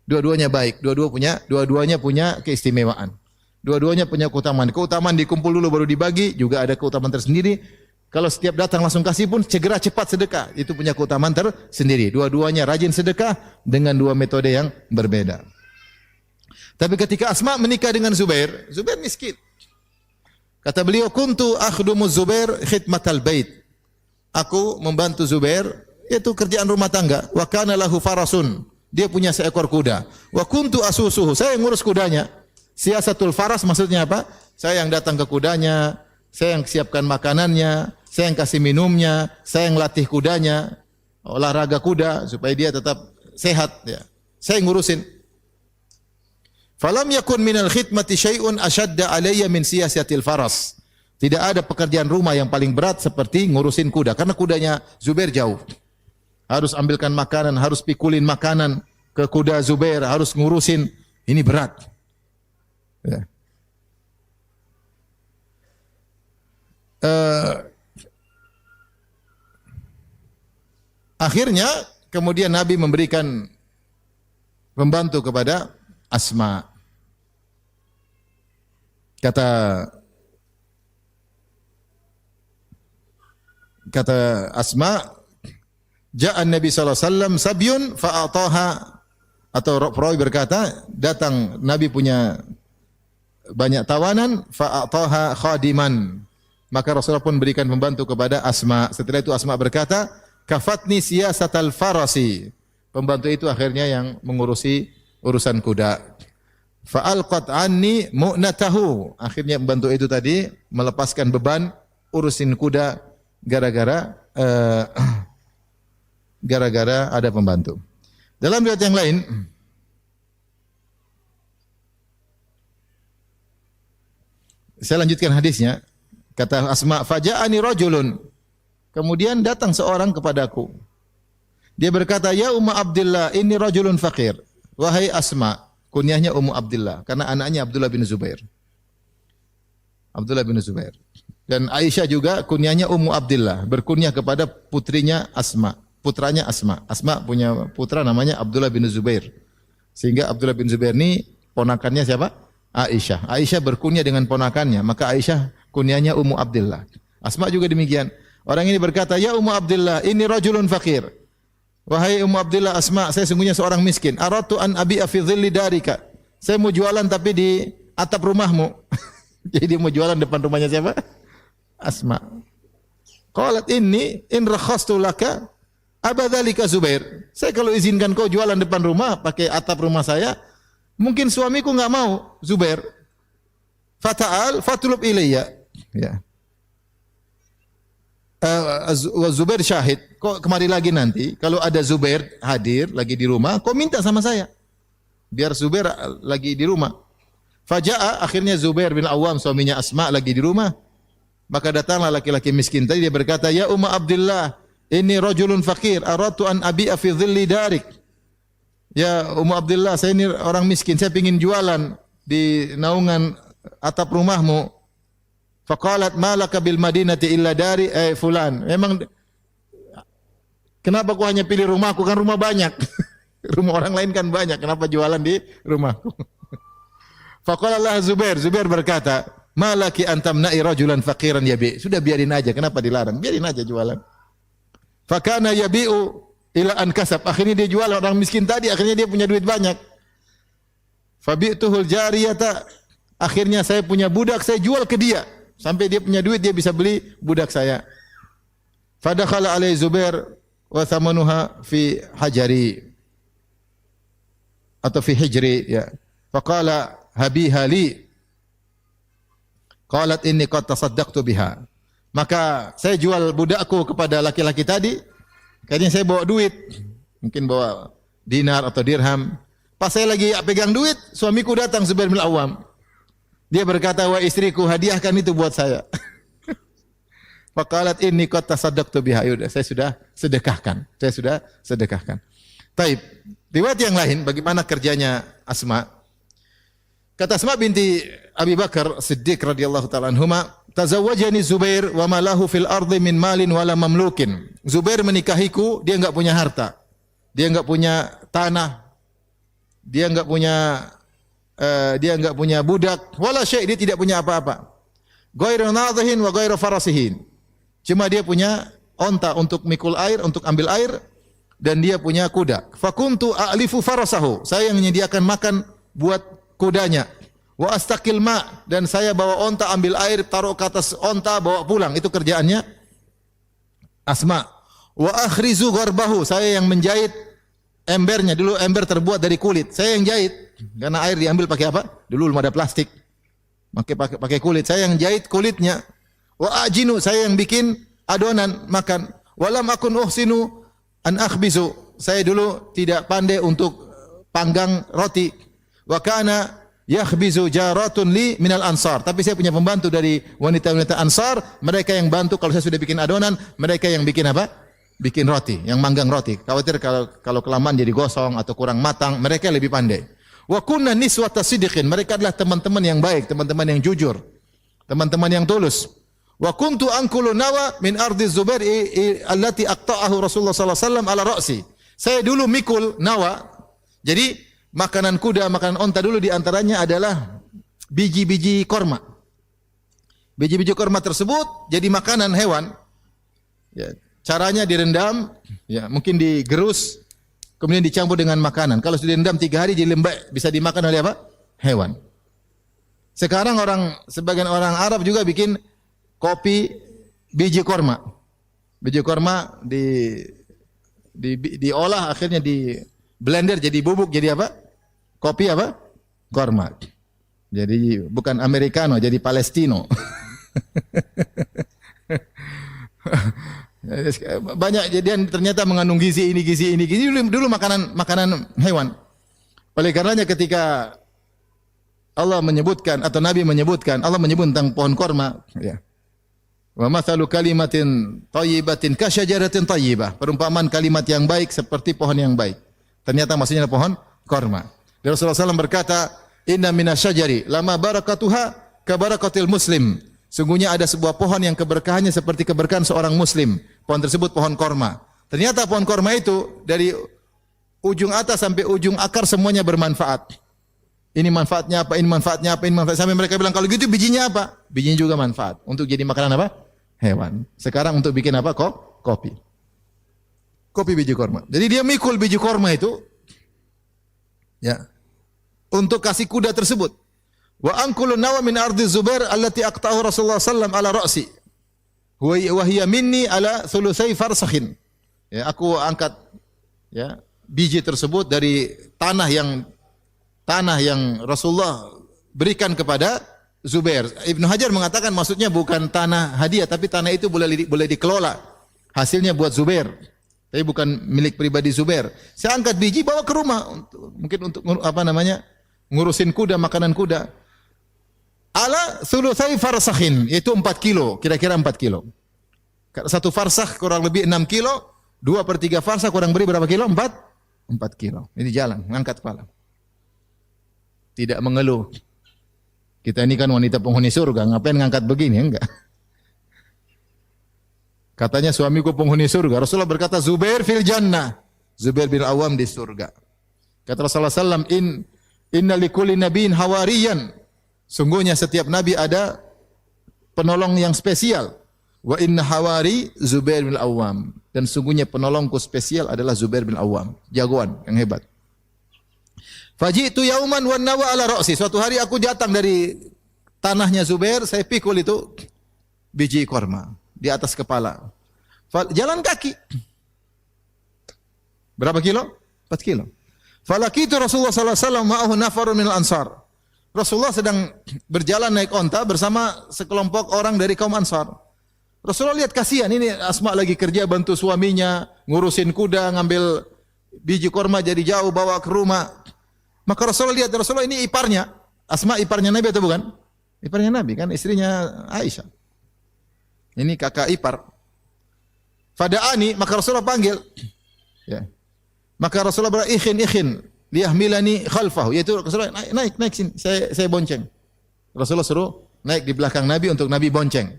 Dua-duanya baik, dua-duanya punya keistimewaan. Dua-duanya punya keutamaan. Keutamaan dikumpul dulu baru dibagi, juga ada keutamaan tersendiri. Kalau setiap datang langsung kasih pun segera cepat sedekah, itu punya keutamaan tersendiri. Dua-duanya rajin sedekah dengan dua metode yang berbeda. Tapi ketika Asma menikah dengan Zubair, Zubair miskin. Kata beliau, "Kuntu akhdumu Zubair khidmatal bait." Aku membantu Zubair, yaitu kerjaan rumah tangga. Wa kana lahu farasun. Dia punya seekor kuda. Wa kuntu asusuhu. Saya yang ngurus kudanya. Siasatul faras maksudnya apa? Saya yang datang ke kudanya, saya yang siapkan makanannya, saya yang kasih minumnya, saya yang latih kudanya, olahraga kuda supaya dia tetap sehat ya. Saya yang ngurusin. Falam yakun minal khidmati syai'un ashadda alayya min siyasatil faras. Tidak ada pekerjaan rumah yang paling berat seperti ngurusin kuda, karena kudanya Zubair jauh. Harus ambilkan makanan, harus pikulin makanan ke kuda Zubair, harus ngurusin. Ini berat. Ya. Eh, akhirnya kemudian Nabi memberikan pembantu kepada Asma. Kata Asma, Ja'an Nabi sallallahu alaihi wasallam sabyun fa'ataha, atau perawi berkata, datang Nabi punya banyak tawanan, fa'ataha khadiman. Maka Rasulullah pun berikan pembantu kepada Asma. Setelah itu Asma berkata, kafatni siyasatal farasi. Pembantu itu akhirnya yang mengurusi urusan kuda. Fa'alqat anni mu'natahu. Akhirnya pembantu itu tadi melepaskan beban urusin kuda gara-gara ada pembantu. Dalam riwayat yang lain, saya lanjutkan hadisnya. Kata Asma, faja'ani rajulun. Kemudian datang seorang kepadaku. Dia berkata, ya Ummu Abdillah, ini rajulun faqir. Wahai Asma, kunyahnya Ummu Abdillah karena anaknya Abdullah bin Zubair. Abdullah bin Zubair. Dan Aisyah juga kunyahnya Ummu Abdillah, berkunyah kepada putrinya Asma, putranya Asma. Asma punya putra namanya Abdullah bin Zubair. Sehingga Abdullah bin Zubair ini ponakannya siapa? Aisyah. Aisyah berkunyah dengan ponakannya, maka Aisyah kunyahnya Ummu Abdillah. Asma juga demikian. Orang ini berkata, ya Ummu Abdillah, ini rajulun faqir. Wahai Ummu Abdillah, Asma, saya sungguhnya seorang miskin. Aratu an abi'a fi dhilli darika. Saya mau jualan tapi di atap rumahmu. Jadi dia mau jualan depan rumahnya siapa? Asma. Qalat inni in rakhastu laka abadzalika Zubair. Saya kalau izinkan kau jualan depan rumah pakai atap rumah saya, mungkin suamiku enggak mau, Zubair. Fata'al fatlub ilayya. Ya. Zubair syahid. Kok kemari lagi nanti kalau ada Zubair hadir lagi di rumah, kau minta sama saya. Biar Zubair lagi di rumah. Faja'a, akhirnya Zubair bin Awam suaminya Asma lagi di rumah. Maka datanglah laki-laki miskin tadi, dia berkata, ya Ummu Abdillah, ini rajulun faqir, aratu an abi'a fi dhilli darik. Ya Ummu Abdillah, saya ini orang miskin, saya ingin jualan di naungan atap rumahmu. Faqalat ma laka bil madinati illa dari fulan. Memang kenapa kau hanya pilih rumahku, kan rumah banyak. Rumah orang lain kan banyak, kenapa jualan di rumahku? Faqala lah Zubair berkata, ma laki antamna'i rajulan faqiran yabi. Sudah biarin aja, kenapa dilarang? Biarin aja jualan. Fakana yabi'u ila an kasab. Akhirnya dia jual orang miskin tadi, akhirnya dia punya duit banyak. Fabi'tuhul jariyata. Akhirnya saya punya budak, saya jual ke dia. Sampai dia punya duit, dia bisa beli budak saya. Fadakhala alaihi Zubair wa thamanuha fi hajari. Atau fi hijri, ya. Faqala habiha li. Qalat inni qad tasaddaqtu biha. Maka saya jual budakku kepada laki-laki tadi. Kayaknya saya bawa duit. Mungkin bawa dinar atau dirham. Pas saya lagi pegang duit, suamiku datang, Zubair bin Awam. Dia berkata, wa istriku, hadiahkan itu buat saya. Faqalat inni qad tasaddaqtu biha. Yaudah, saya sudah sedekahkan. Taib. Riwayat yang lain, bagaimana kerjanya Asma? Kata Asma binti Abi Bakar Siddiq radhiyallahu taala anhuma, tazawwajani Zubair wa ma lahu fil ardi min malin wala mamlukin. Zubair menikahiku, dia enggak punya harta. Dia enggak punya tanah. Dia enggak punya budak, wala syai', dia tidak punya apa-apa. Ghairu nadhihin wa ghairu farasihin. Cuma dia punya onta untuk mikul air, untuk ambil air, dan dia punya kuda. Fakuntu a'lifu farasahu. Saya yang menyediakan makan buat kudanya. Wa astaqil ma, dan saya bawa onta ambil air, taruh ke atas onta, bawa pulang. Itu kerjaannya Asma. Wa akhrizu gharbahu, saya yang menjahit embernya. Dulu ember terbuat dari kulit, saya yang jahit. Karena air diambil pakai apa? Dulu belum ada plastik. Pakai kulit. Saya yang jahit kulitnya. Wa ajinu, saya yang bikin adonan makan. Walam akun uhsinu an akhbizu. Saya dulu tidak pandai untuk panggang roti. Wa kana yakhbizu jaratun li minal ansar. Tapi saya punya pembantu dari wanita-wanita Ansar, mereka yang bantu kalau saya sudah bikin adonan, mereka yang bikin apa? Bikin roti, yang manggang roti. Khawatir kalau kelamaan jadi gosong atau kurang matang, mereka lebih pandai. Wa kunna niswata sidqin, mereka adalah teman-teman yang baik, teman-teman yang jujur, teman-teman yang tulus. Wa kuntu anqulu nawa min ardi Zubair allati aqta'ahu Rasulullah sallallahu alaihi wasallam ala ra'si. Saya dulu mikul nawa. Jadi makanan kuda, makanan onta dulu di antaranya adalah biji-biji korma. Biji-biji korma tersebut jadi makanan hewan. Ya, caranya direndam, ya mungkin digerus, kemudian dicampur dengan makanan. Kalau sudah direndam 3 hari jadi lembek, bisa dimakan oleh apa? Hewan. Sekarang sebagian orang Arab juga bikin kopi biji korma. Biji korma diolah, akhirnya di blender jadi bubuk, jadi apa? Kopi apa? Korma. Jadi bukan Americano, jadi Palestino. Banyak jadian ternyata mengandung gizi ini. Dulu makanan hewan. Oleh karenanya ketika Allah menyebutkan atau Nabi menyebutkan, Allah menyebut tentang pohon korma, ya. Wa mathalu kalimatin thayyibatin kasyajaratin thayyibah. Perumpamaan kalimat yang baik seperti pohon yang baik. Ternyata maksudnya adalah pohon korma. Dan Rasulullah SAW berkata, "Inna minasyajari lama barakatuha kabarakatil muslim." Sungguhnya ada sebuah pohon yang keberkahannya seperti keberkahan seorang muslim. Pohon tersebut pohon korma. Ternyata pohon korma itu dari ujung atas sampai ujung akar semuanya bermanfaat. Ini manfaatnya apa? Ini manfaatnya apa? Ini manfaat. Sampai mereka bilang kalau gitu bijinya apa? Bijinya juga manfaat untuk jadi makanan apa? Hewan. Sekarang untuk bikin apa? Kopi. Kopi biji korma. Jadi dia mikul biji korma itu, ya, untuk kasih kuda tersebut. Wa anqulu nawa min ardi Zubair allati aqta'ahu Rasulullah sallallahu ala ra'si. Wa hiya minni ala thulutsai farsakhin. Ya, aku angkat, ya, biji tersebut dari tanah yang Rasulullah berikan kepada Zubair. Ibnu Hajar mengatakan maksudnya bukan tanah hadiah, tapi tanah itu boleh dikelola. Hasilnya buat Zubair, tapi bukan milik pribadi Zubair. Saya angkat biji bawa ke rumah mungkin untuk apa namanya? Ngurusin kuda, makanan kuda. Ala thulutsai farsakhin, itu 4 kilo, kira-kira 4 kilo. Satu farsakh kurang lebih 6 kilo, 2/3 farsakh kurang lebih berapa kilo? 4 kilo. Ini jalan, ngangkat kepala. Tidak mengeluh. Kita ini kan wanita penghuni surga, ngapain ngangkat begini? Enggak. Katanya suamiku penghuni surga. Rasulullah berkata, Zubair fil jannah. Zubair bin Awam di surga. Kata Rasulullah SAW, inna likulli nabiyyin hawariyan. Sungguhnya setiap nabi ada penolong yang spesial. Wa inna hawari Zubair bin Awam. Dan sungguhnya penolongku spesial adalah Zubair bin Awam. Jagoan yang hebat. Faji'tu yauman wan nawa ala ra'si. Suatu hari aku datang dari tanahnya Zubair, saya pikul itu biji korma di atas kepala. Jalan kaki. Berapa kilo? 4 kilo. Falakitu Rasulullah sallallahu alaihi wasallam ma'ahu nafarun minal ansar. Rasulullah sedang berjalan naik onta bersama sekelompok orang dari kaum Ansar. Rasulullah lihat kasihan, ini Asma lagi kerja bantu suaminya, ngurusin kuda, ngambil biji korma jadi jauh bawa ke rumah. Maka Rasulullah lihat, Rasulullah ini iparnya. Asma iparnya Nabi atau bukan? Iparnya Nabi kan, istrinya Aisyah. Ini kakak ipar. Fada'ani, maka Rasulullah panggil. Ya. Maka Rasulullah berkata, ikhin, liyahmilani khalfahu. Yaitu Rasulullah, naik sini, saya bonceng. Rasulullah suruh naik di belakang Nabi untuk Nabi bonceng.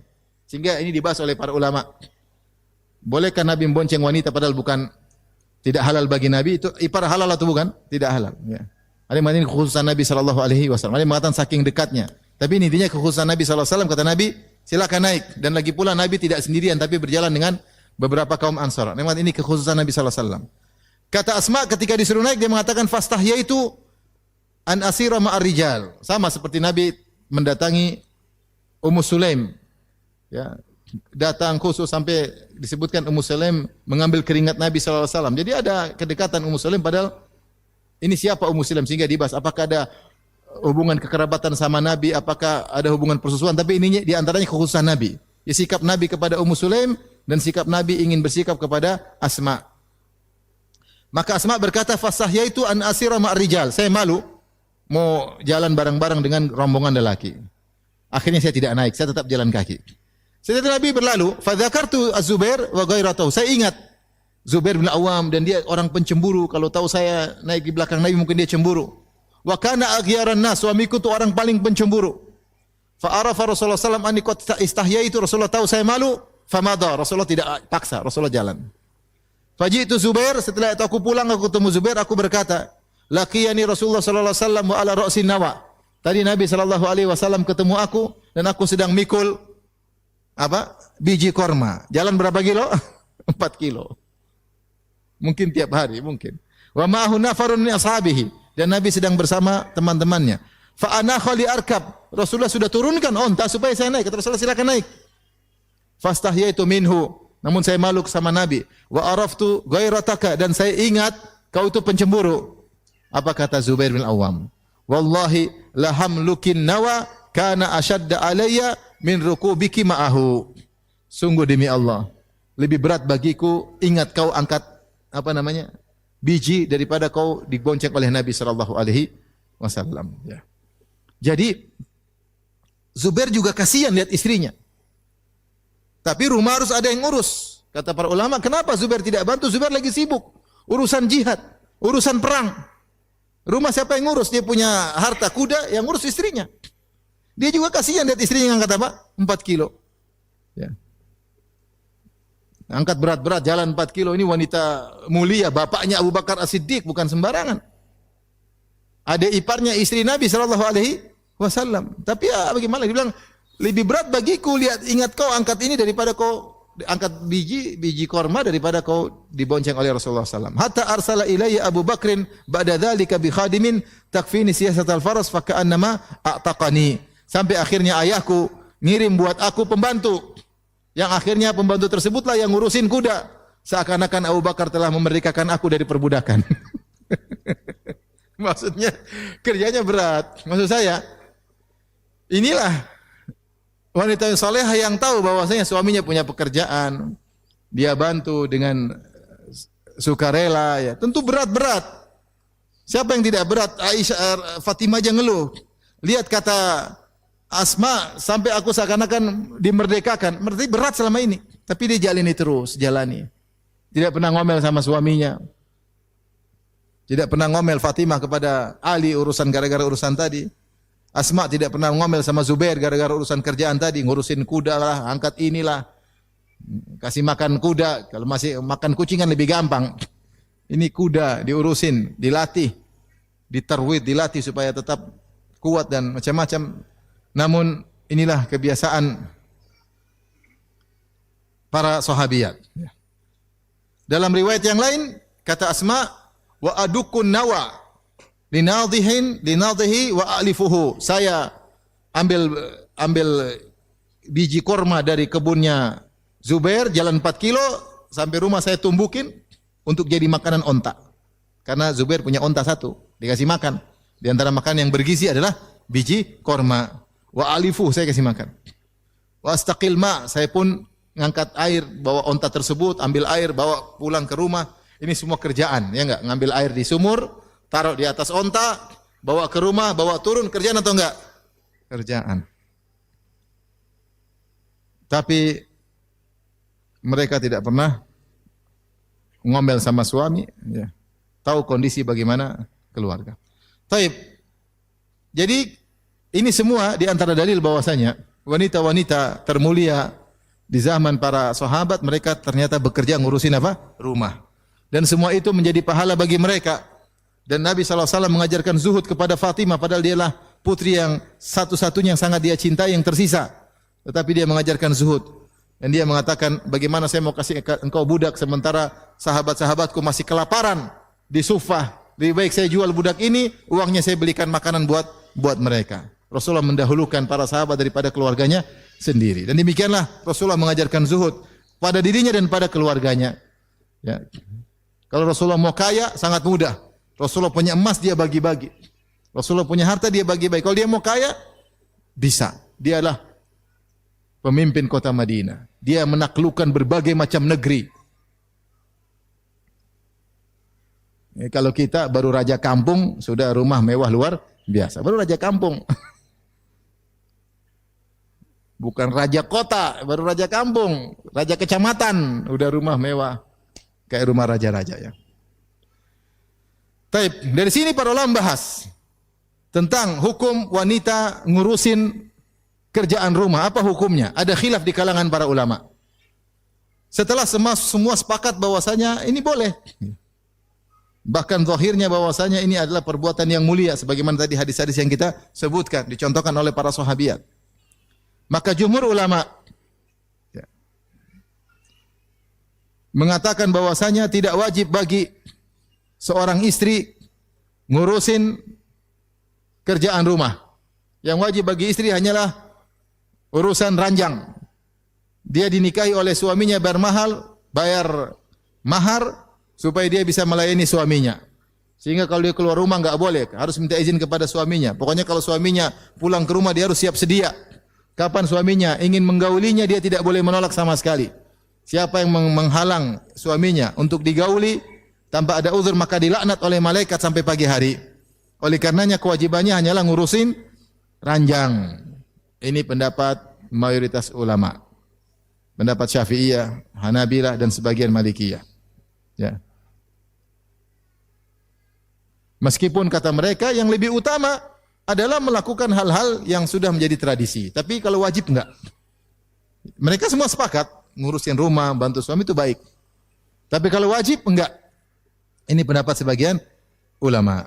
Sehingga ini dibahas oleh para ulama. Bolehkah Nabi bonceng wanita padahal bukan, tidak halal bagi Nabi? Itu ipar halal atau bukan? Tidak halal. Ya. Ada yang mengatakan kekhususan Nabi sallallahu alaihi wasallam. Ada yang mengatakan saking dekatnya. Tapi intinya kekhususan Nabi sallallahu alaihi wasallam, kata Nabi, silakan naik. Dan lagi pula Nabi tidak sendirian tapi berjalan dengan beberapa kaum Ansar. Memang ini kekhususan Nabi sallallahu alaihi wasallam. Kata Asma ketika disuruh naik dia mengatakan fastahyaitu an asira ma'ar rijal. Sama seperti Nabi mendatangi Ummu Sulaim. Ya, datang khusus sampai disebutkan Ummu Sulaim mengambil keringat Nabi sallallahu alaihi wasallam. Jadi ada kedekatan Ummu Sulaim padahal ini siapa Ummu Sulaim sehingga dibahas apakah ada hubungan kekerabatan sama Nabi, apakah ada hubungan persusuan, tapi ini di antaranya kekhususan Nabi. Ya, sikap Nabi kepada Ummu Sulaim dan sikap Nabi ingin bersikap kepada Asma. Maka Asma berkata fasahyaitu an asira ma'ar rijal. Saya malu mau jalan bareng-bareng dengan rombongan lelaki. Akhirnya saya tidak naik, saya tetap jalan kaki. Setelah Nabi berlalu, fadzakartu Az-Zubair wa ghairatahu. Saya ingat Zubair bin Awam dan dia orang pencemburu. Kalau tahu saya naik di belakang Nabi mungkin dia cemburu. Wa kana aghyaran nas, suamiku tu orang paling pencemburu. Fa'arafa Rasulullah sallallahu alaihi wasallam anni qad istahyaitu, Rasulullah tahu saya malu, famada, Rasulullah tidak paksa, Rasulullah jalan. Faji'tu Zubair, setelah itu aku pulang, aku ketemu Zubair, aku berkata, laqiyani Rasulullah sallallahu alaihi wasallam wa ala ra'sin nawa. Tadi Nabi sallallahu alaihi wasallam ketemu aku dan aku sedang mikul apa? Biji korma. Jalan berapa kilo? 4 kilo. Mungkin tiap hari, mungkin. Wa ma'ahu nafarun min ashabihi, dan Nabi sedang bersama teman-temannya. Fa ana khali arkab. Rasulullah sudah turunkan onta supaya saya naik. Kata Rasulullah, silakan naik. Fastahyaitu minhu. Namun saya malu sama Nabi. Wa araftu ghairataka, dan saya ingat kau itu pencemburu. Apa kata Zubair bin Awam? Wallahi lahamlukin nawa kana ashadda alayya min rukubiki ma'ahu. Sungguh demi Allah, lebih berat bagiku ingat kau angkat biji daripada kau dibonceng oleh Nabi sallallahu alaihi wasallam. Ya. Jadi Zubair juga kasihan lihat istrinya. Tapi rumah harus ada yang ngurus. Kata para ulama, kenapa Zubair tidak bantu? Zubair lagi sibuk urusan jihad, urusan perang. Rumah siapa yang ngurus? Dia punya harta kuda, yang ngurus istrinya. Dia juga kasihan lihat istrinya ngangkat apa? 4 kilo. Ya. Angkat berat-berat, jalan 4 kilo. Ini wanita mulia, bapaknya Abu Bakar As-Siddiq, bukan sembarangan. Ada iparnya istri Nabi sallallahu alaihi wasallam. Tapi ya bagaimana? Dia bilang, lebih berat bagiku ingat kau angkat ini daripada kau angkat biji korma daripada kau dibonceng oleh Rasulullah sallallahu alaihi wasallam. Hatta arsala ilayya Abu Bakrin ba'da dzalika bi khadimin takfini siyasatal faras fa ka'annama a'taqani. Sampai akhirnya ayahku ngirim buat aku pembantu. Yang akhirnya pembantu tersebutlah yang ngurusin kuda. Seakan-akan Abu Bakar telah memerdekakan aku dari perbudakan. Maksudnya kerjanya berat. Maksud saya, inilah wanita yang salehah yang tahu bahwasanya suaminya punya pekerjaan. Dia bantu dengan sukarela, ya. Tentu berat-berat. Siapa yang tidak berat? Aisyah, Fatimah aja ngeluh. Lihat kata Asma, sampai aku seakan-akan dimerdekakan. Berarti berat selama ini. Tapi dia jalani terus, jalani. Tidak pernah ngomel sama suaminya. Tidak pernah ngomel Fatimah kepada Ali urusan gara-gara urusan tadi. Asma tidak pernah ngomel sama Zubair gara-gara urusan kerjaan tadi. Ngurusin kuda lah, angkat inilah. Kasih makan kuda. Kalau masih makan kucing kan lebih gampang. Ini kuda diurusin, dilatih. Diterwid, dilatih supaya tetap kuat dan macam-macam. Namun inilah kebiasaan para sahabiyat. Dalam riwayat yang lain kata Asma, wa adukun nawa linadhihi wa alifuhu. Saya ambil biji korma dari kebunnya Zubair, jalan 4 kilo sampai rumah saya tumbukin untuk jadi makanan onta. Karena Zubair punya onta 1, dikasih makan. Di antara makanan yang bergizi adalah biji korma. Wa alifu, saya kasih makan. Wa astaqil ma, saya pun ngangkat air, bawa onta tersebut, ambil air, bawa pulang ke rumah. Ini semua kerjaan, ya enggak? Ngambil air di sumur, taruh di atas onta, bawa ke rumah, bawa turun, kerjaan atau enggak? Kerjaan. Tapi mereka tidak pernah ngomel sama suami, ya. Tahu kondisi bagaimana keluarga. Taib. Jadi ini semua di antara dalil bahwasanya wanita-wanita termulia di zaman para sahabat, mereka ternyata bekerja ngurusin apa? Rumah. Dan semua itu menjadi pahala bagi mereka. Dan Nabi SAW mengajarkan zuhud kepada Fatimah, padahal dialah putri yang satu-satunya yang sangat dia cintai yang tersisa. Tetapi dia mengajarkan zuhud. Dan dia mengatakan, bagaimana saya mau kasih engkau budak sementara sahabat-sahabatku masih kelaparan di Sufah. Lebih baik saya jual budak ini, uangnya saya belikan makanan buat mereka. Rasulullah mendahulukan para sahabat daripada keluarganya sendiri. Dan demikianlah Rasulullah mengajarkan zuhud pada dirinya dan pada keluarganya. Ya. Kalau Rasulullah mau kaya, sangat mudah. Rasulullah punya emas, dia bagi-bagi. Rasulullah punya harta, dia bagi-bagi. Kalau dia mau kaya, bisa. Dialah pemimpin kota Madinah. Dia menaklukkan berbagai macam negeri. Ya, kalau kita baru raja kampung, sudah rumah mewah luar biasa. Baru raja kampung. Bukan raja kota, baru raja kampung, raja kecamatan, udah rumah mewah kayak rumah raja-raja ya. Taib, dari sini para ulama bahas tentang hukum wanita ngurusin kerjaan rumah, apa hukumnya? Ada khilaf di kalangan para ulama. Setelah semua sepakat bahwasanya ini boleh. Bahkan zahirnya bahwasanya ini adalah perbuatan yang mulia sebagaimana tadi hadis-hadis yang kita sebutkan dicontohkan oleh para sahabiat. Maka jumhur ulama mengatakan bahwasanya tidak wajib bagi seorang istri ngurusin kerjaan rumah. Yang wajib bagi istri hanyalah urusan ranjang. Dia dinikahi oleh suaminya bayar mahar supaya dia bisa melayani suaminya. Sehingga kalau dia keluar rumah enggak boleh, harus minta izin kepada suaminya. Pokoknya kalau suaminya pulang ke rumah dia harus siap sedia. Kapan suaminya ingin menggaulinya dia tidak boleh menolak sama sekali. Siapa yang menghalang suaminya untuk digauli tanpa ada uzur maka dilaknat oleh malaikat sampai pagi hari. Oleh karenanya kewajibannya hanyalah ngurusin ranjang. Ini pendapat mayoritas ulama. Pendapat Syafi'iyah, Hanabilah dan sebagian Malikiyah. Ya. Meskipun kata mereka yang lebih utama adalah melakukan hal-hal yang sudah menjadi tradisi. Tapi kalau wajib enggak. Mereka semua sepakat ngurusin rumah, bantu suami itu baik. Tapi kalau wajib enggak. Ini pendapat sebagian ulama.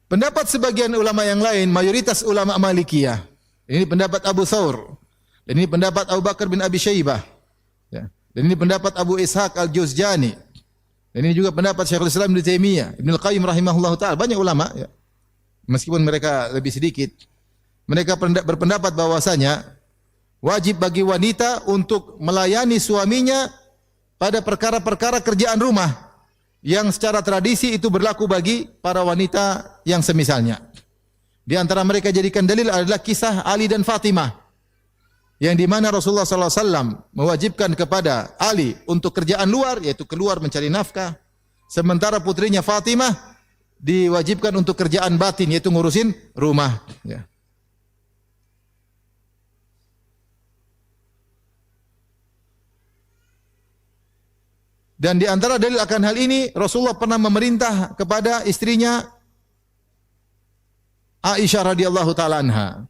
Pendapat sebagian ulama yang lain, mayoritas ulama Malikiyah. Ini pendapat Abu Thawr. Dan ini pendapat Abu Bakar bin Abi Syaibah. Ya. Dan ini pendapat Abu Ishaq Al-Juzjani. Dan ini juga pendapat Syekhul Islam Ibnu Taimiyah, Ibnu Al-Qayyim rahimahullahu taala. Banyak ulama ya. Meskipun mereka lebih sedikit, mereka berpendapat bahwasanya wajib bagi wanita untuk melayani suaminya pada perkara-perkara kerjaan rumah yang secara tradisi itu berlaku bagi para wanita yang semisalnya. Di antara mereka jadikan dalil adalah kisah Ali dan Fatimah, yang di mana Rasulullah SAW mewajibkan kepada Ali untuk kerjaan luar, yaitu keluar mencari nafkah, sementara putrinya Fatimah diwajibkan untuk kerjaan batin, yaitu ngurusin rumah. Ya. Dan di antara dalil akan hal ini, Rasulullah pernah memerintah kepada istrinya Aisyah radhiyallahu taala anha.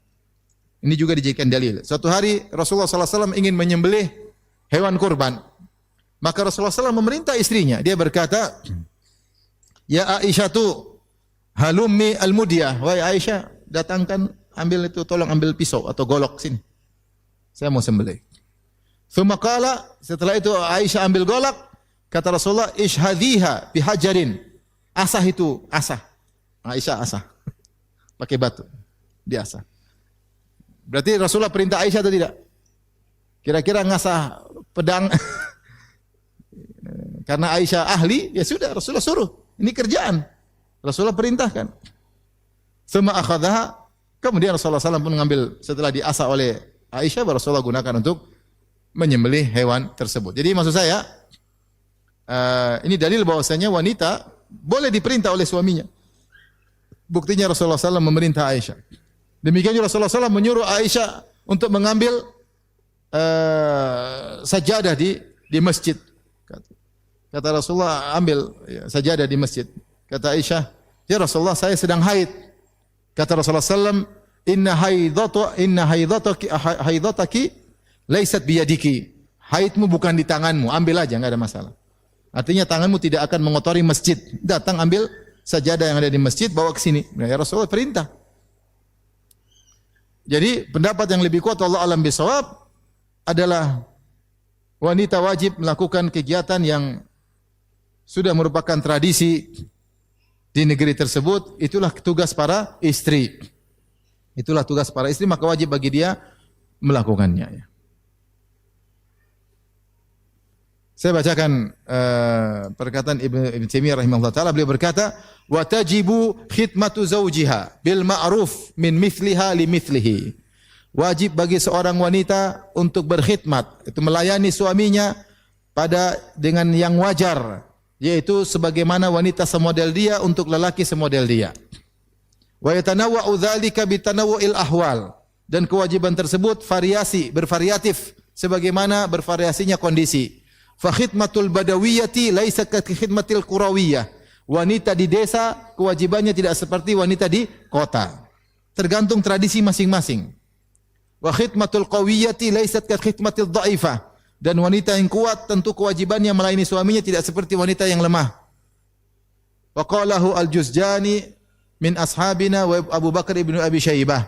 Ini juga dijadikan dalil. Suatu hari Rasulullah SAW ingin menyembelih hewan kurban. Maka Rasulullah SAW memerintah istrinya. Dia berkata, "Ya Aisyah tu halummi al-mudiyah." Wahai Aisyah, datangkan, tolong ambil pisau atau golok sini. Saya mau sembelih. Tsumma qala, setelah itu Aisyah ambil golok, kata Rasulullah, "Ishhadhiha bihajarin." Asah itu, asah. Aisyah asah. Pakai batu. Dia asah. Berarti Rasulullah perintah Aisyah atau tidak? Kira-kira ngasah pedang karena Aisyah ahli, ya sudah Rasulullah suruh. Ini kerjaan. Rasulullah perintahkan. Tsumma akhadhaha, kemudian Rasulullah SAW pun mengambil setelah diasah oleh Aisyah, Rasulullah gunakan untuk menyembelih hewan tersebut. Jadi maksud saya, ini dalil bahwasanya wanita boleh diperintah oleh suaminya. Buktinya Rasulullah SAW memerintah Aisyah. Demikian juga Rasulullah SAW menyuruh Aisyah untuk mengambil sajadah di masjid. Kata Rasulullah, ambil sajadah di masjid. Kata Aisyah, "Ya Rasulullah, saya sedang haid." Kata Rasulullah SAW, inna haidataki laysat biyadiki." Haidmu bukan di tanganmu, ambil aja, enggak ada masalah. Artinya tanganmu tidak akan mengotori masjid. Datang ambil sajadah yang ada di masjid, bawa ke sini. Ya Rasulullah perintah. Jadi pendapat yang lebih kuat Allah alam bisawab adalah wanita wajib melakukan kegiatan yang sudah merupakan tradisi di negeri tersebut. Itulah tugas para istri. Itulah tugas para istri, maka wajib bagi dia melakukannya. Saya bacakan perkataan Ibn Taimiyah rahimahullah taala. Beliau berkata, "Wa tajibu khidmatu zawjiha bil ma'ruf min mithliha li mithlihi." Wajib bagi seorang wanita untuk berkhidmat, itu melayani suaminya dengan yang wajar, yaitu sebagaimana wanita semodel dia untuk lelaki semodel dia. Wa yatanawwa'u dzalika bi tanawwu'il ahwal, dan kewajiban tersebut bervariatif sebagaimana bervariasinya kondisi. Fa khidmatul badawiyyati laisa ka khidmatil qurawiyah. Wanita di desa kewajibannya tidak seperti wanita di kota. Tergantung tradisi masing-masing. Wa khidmatul qawiyyati laysat ka khidmatil dha'ifah. Dan wanita yang kuat tentu kewajibannya melayani suaminya tidak seperti wanita yang lemah. Wa qalahu al-Juzjani min ashabina wa Abu Bakar ibnu Abi Syaibah.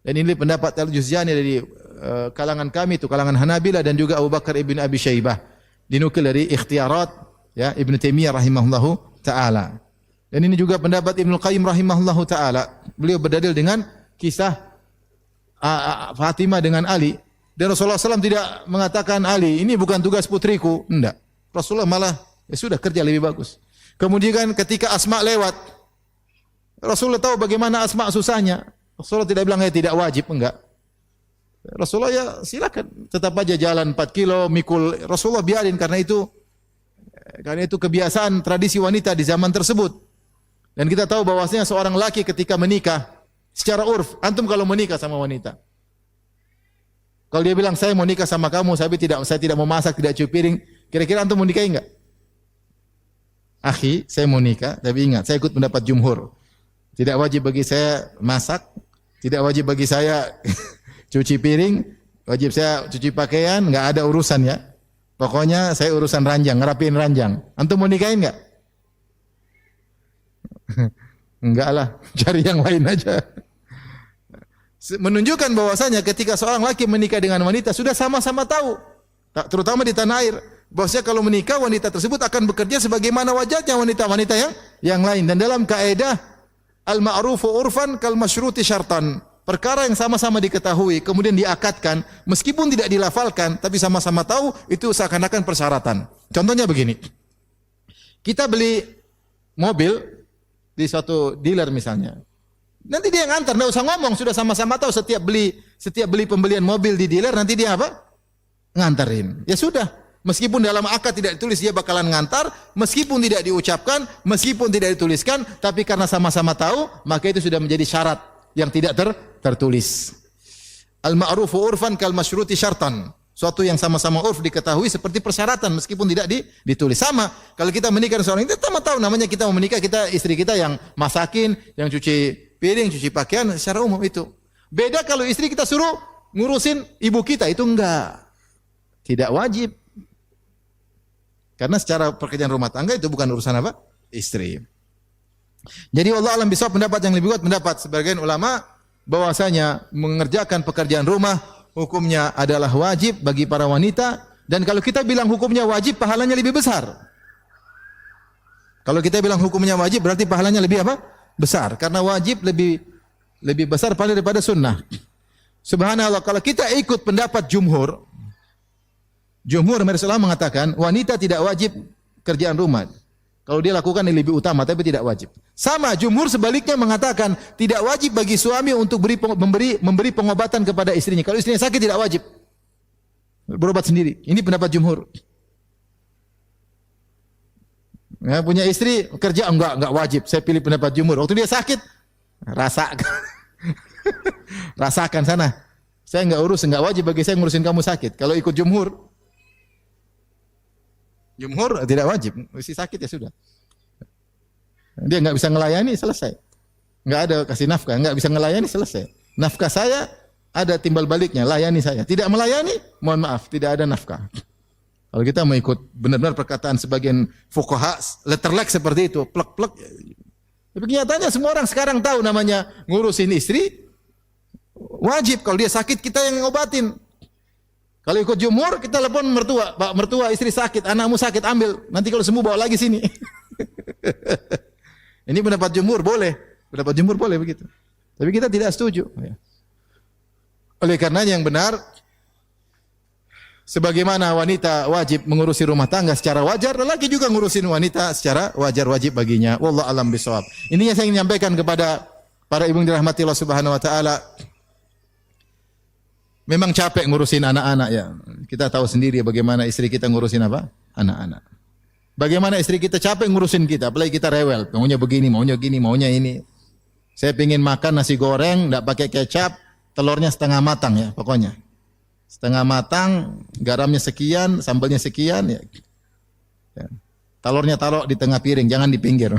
Dan ini pendapat al-Juzjani dari kalangan kami itu kalangan Hanabilah dan juga Abu Bakar ibnu Abi Syaibah. Dinukil dari Ikhtiarat ya Ibnu Taimiyah rahimahullahu taala. Dan ini juga pendapat Ibnu Qayyim rahimahullahu taala. Beliau berdalil dengan kisah Fatimah dengan Ali. Dan Rasulullah SAW tidak mengatakan Ali, ini bukan tugas putriku. Enggak. Rasulullah malah ya sudah kerja lebih bagus. Kemudian ketika Asma lewat, Rasulullah tahu bagaimana Asma susahnya. Rasulullah tidak bilang tidak wajib, enggak. Rasulullah ya silakan, tetap aja jalan 4 kilo mikul. Rasulullah biarin karena itu kebiasaan tradisi wanita di zaman tersebut. Dan kita tahu bahwasanya seorang laki ketika menikah secara urf, antum kalau menikah sama wanita, kalau dia bilang saya mau nikah sama kamu, saya tidak mau masak, tidak cuci piring, kira-kira antum mau nikahi enggak? Akhi, saya mau nikah, tapi ingat saya ikut pendapat jumhur. Tidak wajib bagi saya masak, tidak wajib bagi saya cuci piring, wajib saya cuci pakaian, enggak ada urusan ya. Pokoknya saya urusan ranjang, ngerapiin ranjang. Antum mau nikahin enggak? Enggak lah, cari yang lain aja. Menunjukkan bahwasanya ketika seorang laki menikah dengan wanita sudah sama-sama tahu, terutama di tanah air, bahwasanya kalau menikah wanita tersebut akan bekerja sebagaimana wajarnya wanita-wanita yang lain. Dan dalam kaidah al-ma'rufu urfan kal masyruti syartan, perkara yang sama-sama diketahui kemudian diakadkan meskipun tidak dilafalkan tapi sama-sama tahu itu seakan-akan persyaratan. Contohnya begini. Kita beli mobil di suatu dealer misalnya. Nanti dia yang antar, enggak usah ngomong, sudah sama-sama tahu setiap beli pembelian mobil di dealer nanti dia apa? Nganterin. Ya sudah, meskipun dalam akad tidak ditulis dia bakalan ngantar, meskipun tidak diucapkan, meskipun tidak dituliskan, tapi karena sama-sama tahu, maka itu sudah menjadi syarat yang tidak tertulis. Al-ma'rufu urfan kal masyruti syartan. Suatu yang sama-sama urf diketahui seperti persyaratan meskipun tidak ditulis. Sama kalau kita menikah dengan seorang, kita tahu namanya kita mau menikah, kita istri kita yang masakin, yang cuci piring, cuci pakaian secara umum itu. Beda kalau istri kita suruh ngurusin ibu kita, itu enggak. Tidak wajib. Karena secara pekerjaan rumah tangga itu bukan urusan apa? Istri. Jadi Allah alam bisawab, pendapat yang lebih kuat pendapat sebagian ulama bahwasanya mengerjakan pekerjaan rumah hukumnya adalah wajib bagi para wanita, dan kalau kita bilang hukumnya wajib pahalanya lebih besar. Kalau kita bilang hukumnya wajib berarti pahalanya lebih apa? Besar, karena wajib lebih besar daripada sunnah. Subhanallah, kalau kita ikut pendapat jumhur Rasulullah mengatakan wanita tidak wajib kerjaan rumah. Kalau dia lakukan ini lebih utama tapi tidak wajib. Sama jumhur sebaliknya mengatakan tidak wajib bagi suami untuk memberi pengobatan kepada istrinya. Kalau istrinya sakit tidak wajib berobat sendiri. Ini pendapat jumhur. Ya, punya istri kerja enggak wajib. Saya pilih pendapat jumhur. Waktu dia sakit rasakan sana. Saya enggak wajib bagi saya ngurusin kamu sakit. Kalau ikut jumhur tidak wajib, mesti sakit ya sudah. Dia enggak bisa ngelayani, selesai. Enggak ada kasih nafkah, enggak bisa ngelayani, selesai. Nafkah saya ada timbal baliknya, layani saya. Tidak melayani, mohon maaf, tidak ada nafkah. Kalau kita mau ikut benar-benar perkataan sebagian fuqaha, letterlek seperti itu, plek-plek. Tapi kenyataannya semua orang sekarang tahu namanya ngurusin istri wajib. Kalau dia sakit kita yang ngobatin. Kalau ikut jumhur, kita telepon mertua, Pak mertua istri sakit, anakmu sakit, ambil. Nanti kalau sembuh bawa lagi sini. Ini pendapat jumhur boleh begitu. Tapi kita tidak setuju. Oleh karenanya yang benar, sebagaimana wanita wajib mengurusi rumah tangga secara wajar, lelaki juga ngurusin wanita secara wajar, wajib baginya. Wallahu a'lam bishawab. Ini yang saya ingin menyampaikan kepada para ibu yang dirahmati Allah Subhanahu wa taala. Memang capek ngurusin anak-anak ya. Kita tahu sendiri bagaimana istri kita ngurusin apa? Anak-anak. Bagaimana istri kita capek ngurusin kita, apalagi kita rewel. Maunya begini, maunya gini, maunya ini. Saya pingin makan nasi goreng, enggak pakai kecap, telurnya setengah matang ya, pokoknya. Setengah matang, garamnya sekian, sambalnya sekian ya. Telurnya taruh di tengah piring, jangan di pinggir.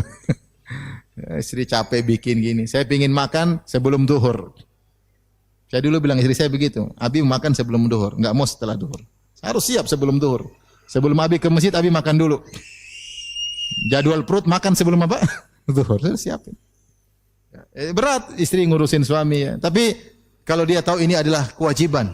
Istri capek bikin gini. Saya pingin makan sebelum zuhur. Saya dulu bilang istri saya begitu, Abi makan sebelum duhur, enggak mau setelah duhur. Harus siap sebelum duhur. Sebelum Abi ke masjid, Abi makan dulu. Jadwal perut makan sebelum apa? Duhur, saya siapin. Berat istri ngurusin suami ya. Tapi kalau dia tahu ini adalah kewajiban,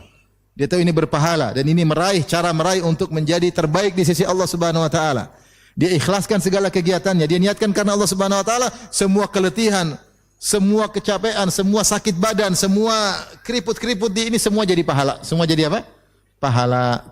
dia tahu ini berpahala dan ini cara meraih untuk menjadi terbaik di sisi Allah Subhanahu wa taala. Dia ikhlaskan segala kegiatannya, dia niatkan karena Allah Subhanahu wa taala, semua keletihan, semua kecapean, semua sakit badan, semua keriput-keriput di ini semua jadi pahala. Semua jadi apa? Pahala.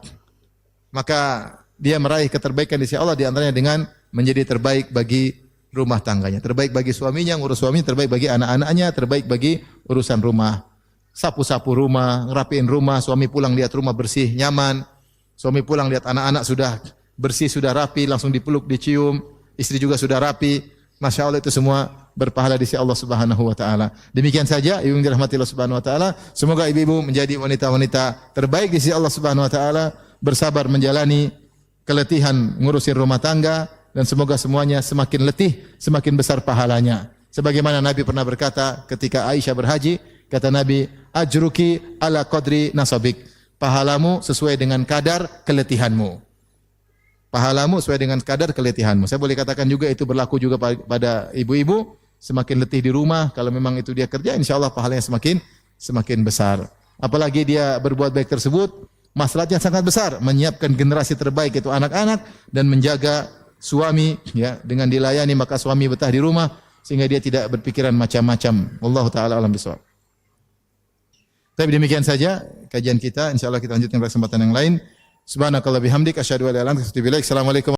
Maka dia meraih keterbaikan di sisi Allah di antaranya dengan menjadi terbaik bagi rumah tangganya, terbaik bagi suaminya, ngurus suaminya, terbaik bagi anak-anaknya, terbaik bagi urusan rumah. Sapu-sapu rumah, ngerapiin rumah, suami pulang lihat rumah bersih, nyaman. Suami pulang lihat anak-anak sudah bersih, sudah rapi, langsung dipeluk, dicium. Istri juga sudah rapi. Masya Allah, itu semua berpahala di sisi Allah Subhanahu wa taala. Demikian saja ibu yang dirahmati Allah Subhanahu wa taala. Semoga ibu-ibu menjadi wanita-wanita terbaik di sisi Allah Subhanahu wa taala, bersabar menjalani keletihan ngurusin rumah tangga, dan semoga semuanya semakin letih, semakin besar pahalanya. Sebagaimana Nabi pernah berkata ketika Aisyah berhaji, kata Nabi, ajruki ala qadri nasabik. Pahalamu sesuai dengan kadar keletihanmu. Pahalamu sesuai dengan kadar keletihanmu. Saya boleh katakan juga itu berlaku juga pada ibu-ibu. Semakin letih di rumah, kalau memang itu dia kerja, insya Allah pahalanya semakin besar. Apalagi dia berbuat baik tersebut, masalahnya sangat besar. Menyiapkan generasi terbaik, itu anak-anak, dan menjaga suami, ya, dengan dilayani maka suami betah di rumah sehingga dia tidak berpikiran macam-macam. Wallahu taala alam bisawab. Tapi demikian saja kajian kita. Insyaallah kita lanjutkan pada kesempatan yang lain. Subhanakallah bihamdik asyhadu an la ilaha illa anta astaghfiruka wa atubu ilaik. Assalamualaikum.